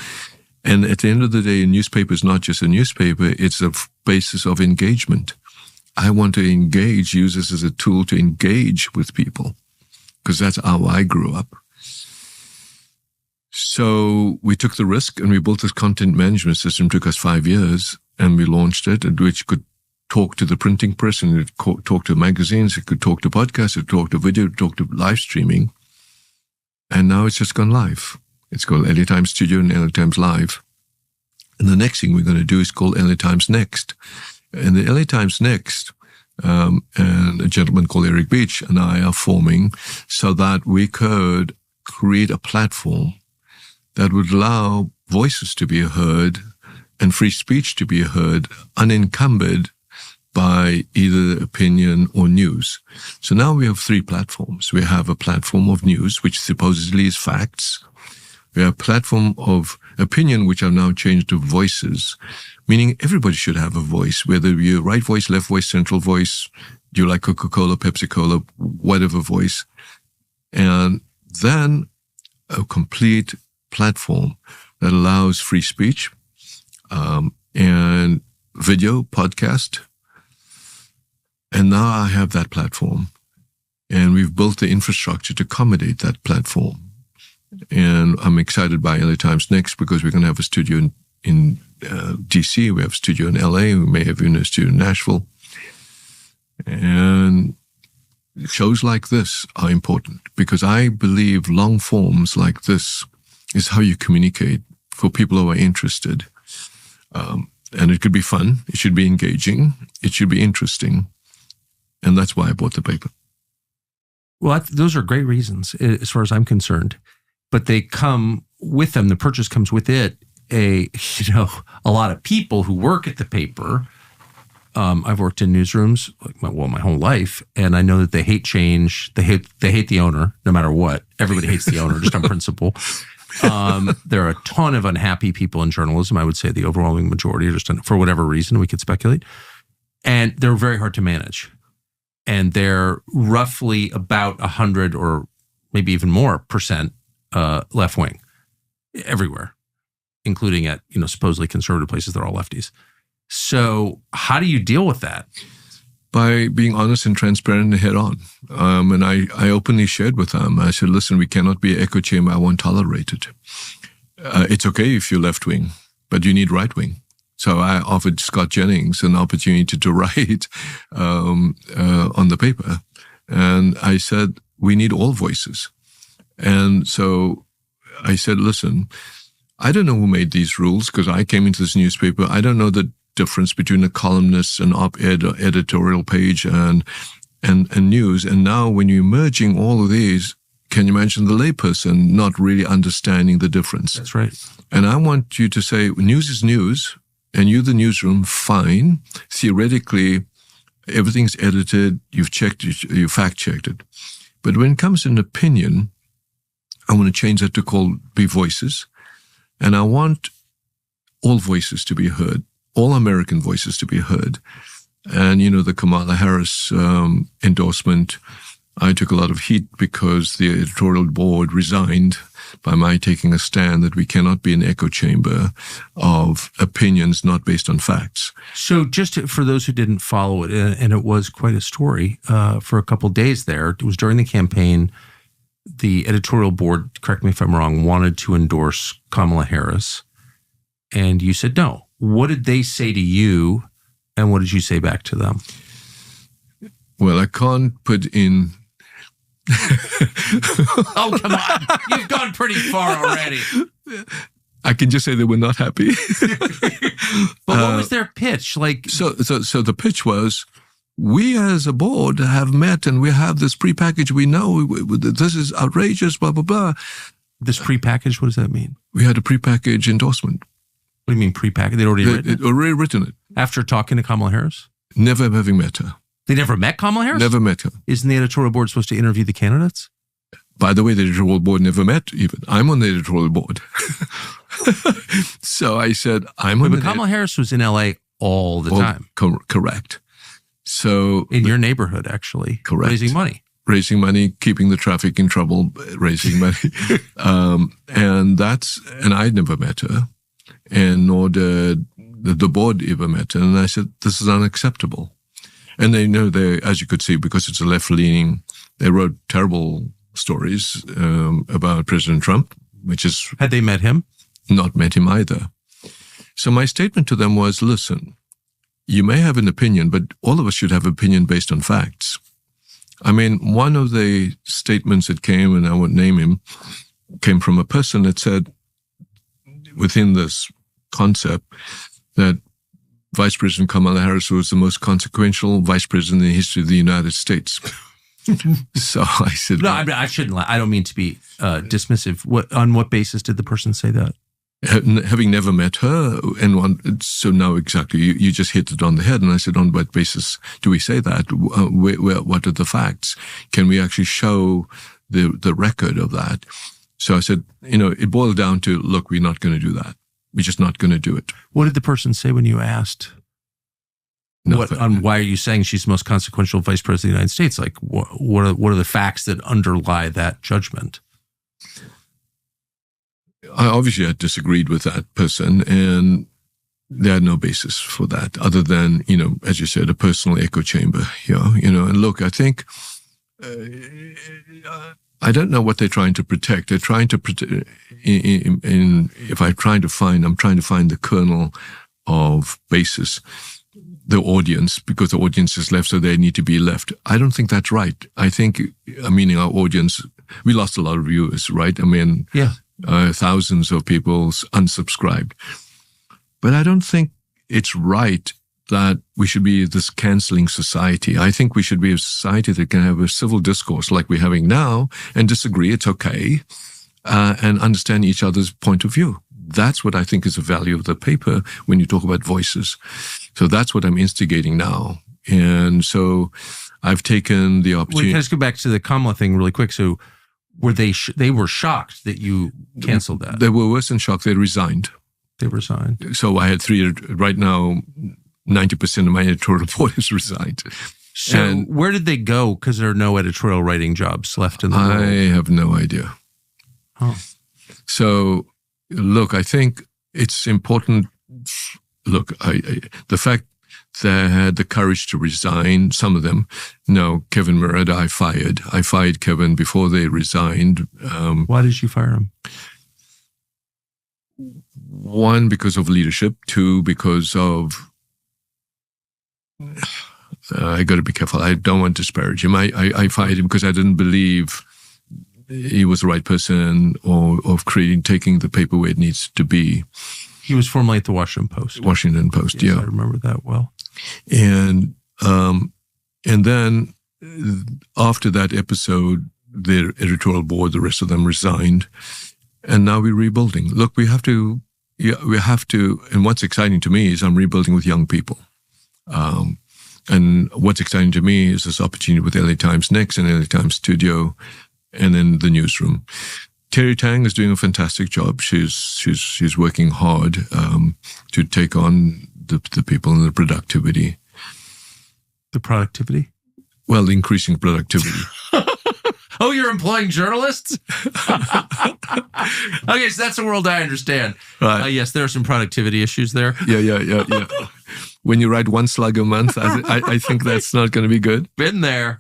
And at the end of the day, a newspaper is not just a newspaper, it's a basis of engagement. I want to use this as a tool to engage with people, because that's how I grew up." So we took the risk and we built this content management system. It took us 5 years, and we launched it, which could talk to the printing press, and it could talk to magazines, it could talk to podcasts, it could talk to video, it could talk to live streaming. And now it's just gone live. It's called LA Times Studio and LA Times Live. And the next thing we're going to do is called LA Times Next. And the LA Times Next, and a gentleman called Eric Beach and I are forming so that we could create a platform that would allow voices to be heard and free speech to be heard, unencumbered by either opinion or news. So now we have 3 platforms. We have a platform of news, which supposedly is facts. We have a platform of opinion, which have now changed to voices, meaning everybody should have a voice, whether you're right voice, left voice, central voice, do you like Coca-Cola, Pepsi-Cola, whatever voice. And then a complete platform that allows free speech and video, podcast. And now I have that platform. And we've built the infrastructure to accommodate that platform. And I'm excited by LA Times Next because we're going to have a studio in DC. We have a studio in LA. We may have even a studio in Nashville. And shows like this are important because I believe long forms like this is how you communicate for people who are interested. And it could be fun. It should be engaging. It should be interesting. And that's why I bought the paper. Well, those are great reasons as far as I'm concerned. But they come with them. The purchase comes with it. A lot of people who work at the paper. I've worked in newsrooms my whole life, and I know that they hate change. They hate the owner, no matter what. Everybody hates the owner, just on principle. There are a ton of unhappy people in journalism. I would say the overwhelming majority, just for whatever reason, we could speculate. And they're very hard to manage. And they're roughly about 100 or maybe even more percent left wing everywhere, including at supposedly conservative places. They're all lefties. So how do you deal with that? By being honest and transparent and head on. And I openly shared with them. I said, listen, we cannot be an echo chamber. I won't tolerate it. It's okay if you're left wing, but you need right wing. So I offered Scott Jennings an opportunity to write on the paper. And I said, we need all voices. And so I said, listen, I don't know who made these rules because I came into this newspaper. I don't know the difference between a columnist, an op-ed, or editorial page, and news. And now when you're merging all of these, can you imagine the layperson not really understanding the difference? That's right. And I want you to say, news is news, and you, the newsroom, fine. Theoretically, everything's edited, you've checked it, you fact-checked it. But when it comes to an opinion, I want to change that to be voices. And I want all voices to be heard, all American voices to be heard. And, the Kamala Harris endorsement, I took a lot of heat because the editorial board resigned by my taking a stand that we cannot be an echo chamber of opinions not based on facts. So just for those who didn't follow it, and it was quite a story for a couple of days there, it was during the campaign. The editorial board, correct me if I'm wrong, wanted to endorse Kamala Harris. And you said no. What did they say to you, and what did you say back to them? Well, I can't put in... Oh, come on. You've gone pretty far already. I can just say they were not happy. But what was their pitch? So the pitch was, we as a board have met and we have this prepackaged. We know this is outrageous, blah, blah, blah. This prepackaged, what does that mean? We had a prepackaged endorsement. What do you mean prepackaged? They'd already written it? After talking to Kamala Harris? Never having met her. They never met Kamala Harris? Never met her. Isn't the editorial board supposed to interview the candidates? By the way, the editorial board never met even. I'm on the editorial board. So I said, But Kamala Harris was in LA all the time. Correct. So in your neighborhood, actually. Correct. Raising money, keeping the traffic in trouble, raising money. And I'd never met her, and nor did the board ever met her. And I said, this is unacceptable. And they as you could see, because it's a left-leaning, they wrote terrible stories about President Trump, which is... Had they met him? Not met him either. So my statement to them was, listen, you may have an opinion, but all of us should have opinion based on facts. I mean, one of the statements that came, and I won't name him, came from a person that said, within this concept, that Vice President Kamala Harris was the most consequential vice president in the history of the United States. So I said... No, I shouldn't lie. I don't mean to be dismissive. On what basis did the person say that? having never met her, so now exactly, you just hit it on the head. And I said, on what basis do we say that? What are the facts? Can we actually show the record of that? So I said, it boiled down to, look, we're not going to do that. We're just not going to do it. What did the person say when you asked? Why are you saying she's the most consequential vice president of the United States? Like, what are the facts that underlie that judgment? I obviously had disagreed with that person, and they had no basis for that other than, as you said, a personal echo chamber. And look, I think, I don't know what they're trying to protect. They're trying to protect, I'm trying to find the kernel of basis, the audience, because the audience is left, so they need to be left. I don't think that's right. I think, meaning our audience, we lost a lot of viewers, right? I mean, yeah. Thousands of people unsubscribed. But I don't think it's right that we should be this canceling society. I think we should be a society that can have a civil discourse like we're having now and disagree. It's okay. And understand each other's point of view. That's what I think is the value of the paper when you talk about voices. So that's what I'm instigating now. And so I've taken the opportunity. Can I just go back to the Kamala thing really quick? So were they were shocked that you canceled that? They were worse than shocked. They resigned. They resigned. So I had right now, 90% of my editorial report is resigned. So where did they go? Because there are no editorial writing jobs left in the world. I have no idea. Oh. So, look, I think it's important. Look, the fact that I had the courage to resign, some of them. No, Kevin Murad, I fired. I fired Kevin before they resigned. Why did you fire him? One, because of leadership. Two, because of... I got to be careful. I don't want to disparage him. I fired him because I didn't believe he was the right person or of taking the paper where it needs to be. He was formerly at the Washington Post. Washington Post, yes, yeah. I remember that well. And then after that episode, the editorial board, the rest of them resigned, and now we're rebuilding. Look, we have to, and what's exciting to me is I'm rebuilding with young people. And what's exciting to me is this opportunity with LA Times Next and LA Times Studio, and then the newsroom. Terry Tang is doing a fantastic job. She's working hard to take on the people and the productivity. The productivity? Well, increasing productivity. Oh, you're employing journalists? Okay, so that's the world I understand. Right. Yes, there are some productivity issues there. Yeah. When you write one slug a month, I think that's not going to be good. Been there.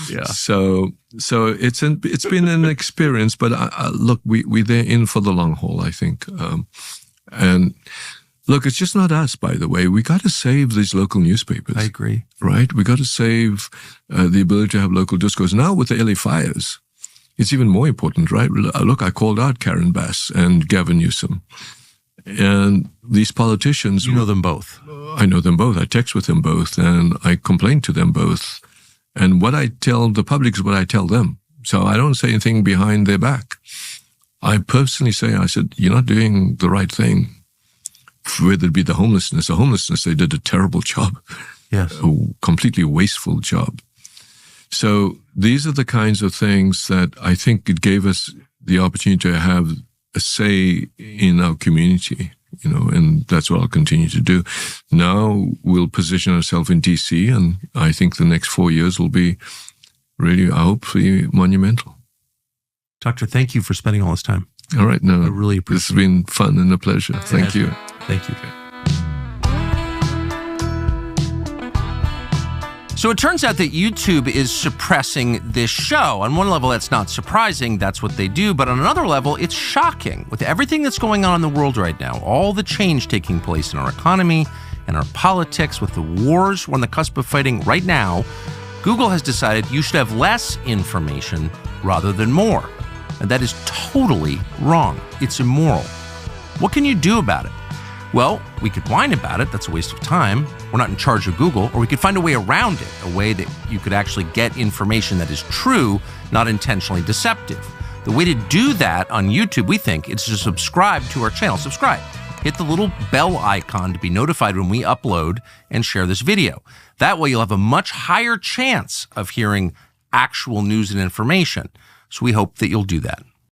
Yeah. So it's been an experience, but look, we're there in for the long haul, I think. And look, it's just not us, by the way. We got to save these local newspapers. I agree. Right? We got to save the ability to have local discourse. Now with the LA fires, it's even more important, right? Look, I called out Karen Bass and Gavin Newsom. And these politicians... You know them both. I know them both. I text with them both, and I complain to them both. And what I tell the public is what I tell them. So I don't say anything behind their back. I personally say, I said, you're not doing the right thing. Whether it be the homelessness, they did a terrible job. Yes. A completely wasteful job. So these are the kinds of things that I think it gave us the opportunity to have a say in our community, and that's what I'll continue to do. Now we'll position ourselves in DC, and I think the next 4 years will be really, hopefully, monumental. Doctor, thank you for spending all this time. All right. No, I really appreciate it. This has been fun and a pleasure. Thank you. Thank you. So it turns out that YouTube is suppressing this show. On one level, that's not surprising. That's what they do. But on another level, it's shocking. With everything that's going on in the world right now, all the change taking place in our economy and our politics, with the wars we're on the cusp of fighting right now, Google has decided you should have less information rather than more. And that is totally wrong. It's immoral. What can you do about it? Well, we could whine about it. That's a waste of time. We're not in charge of Google. Or we could find a way around it, a way that you could actually get information that is true, not intentionally deceptive. The way to do that on YouTube, we think, is to subscribe to our channel. Subscribe. Hit the little bell icon to be notified when we upload and share this video. That way you'll have a much higher chance of hearing actual news and information. So we hope that you'll do that.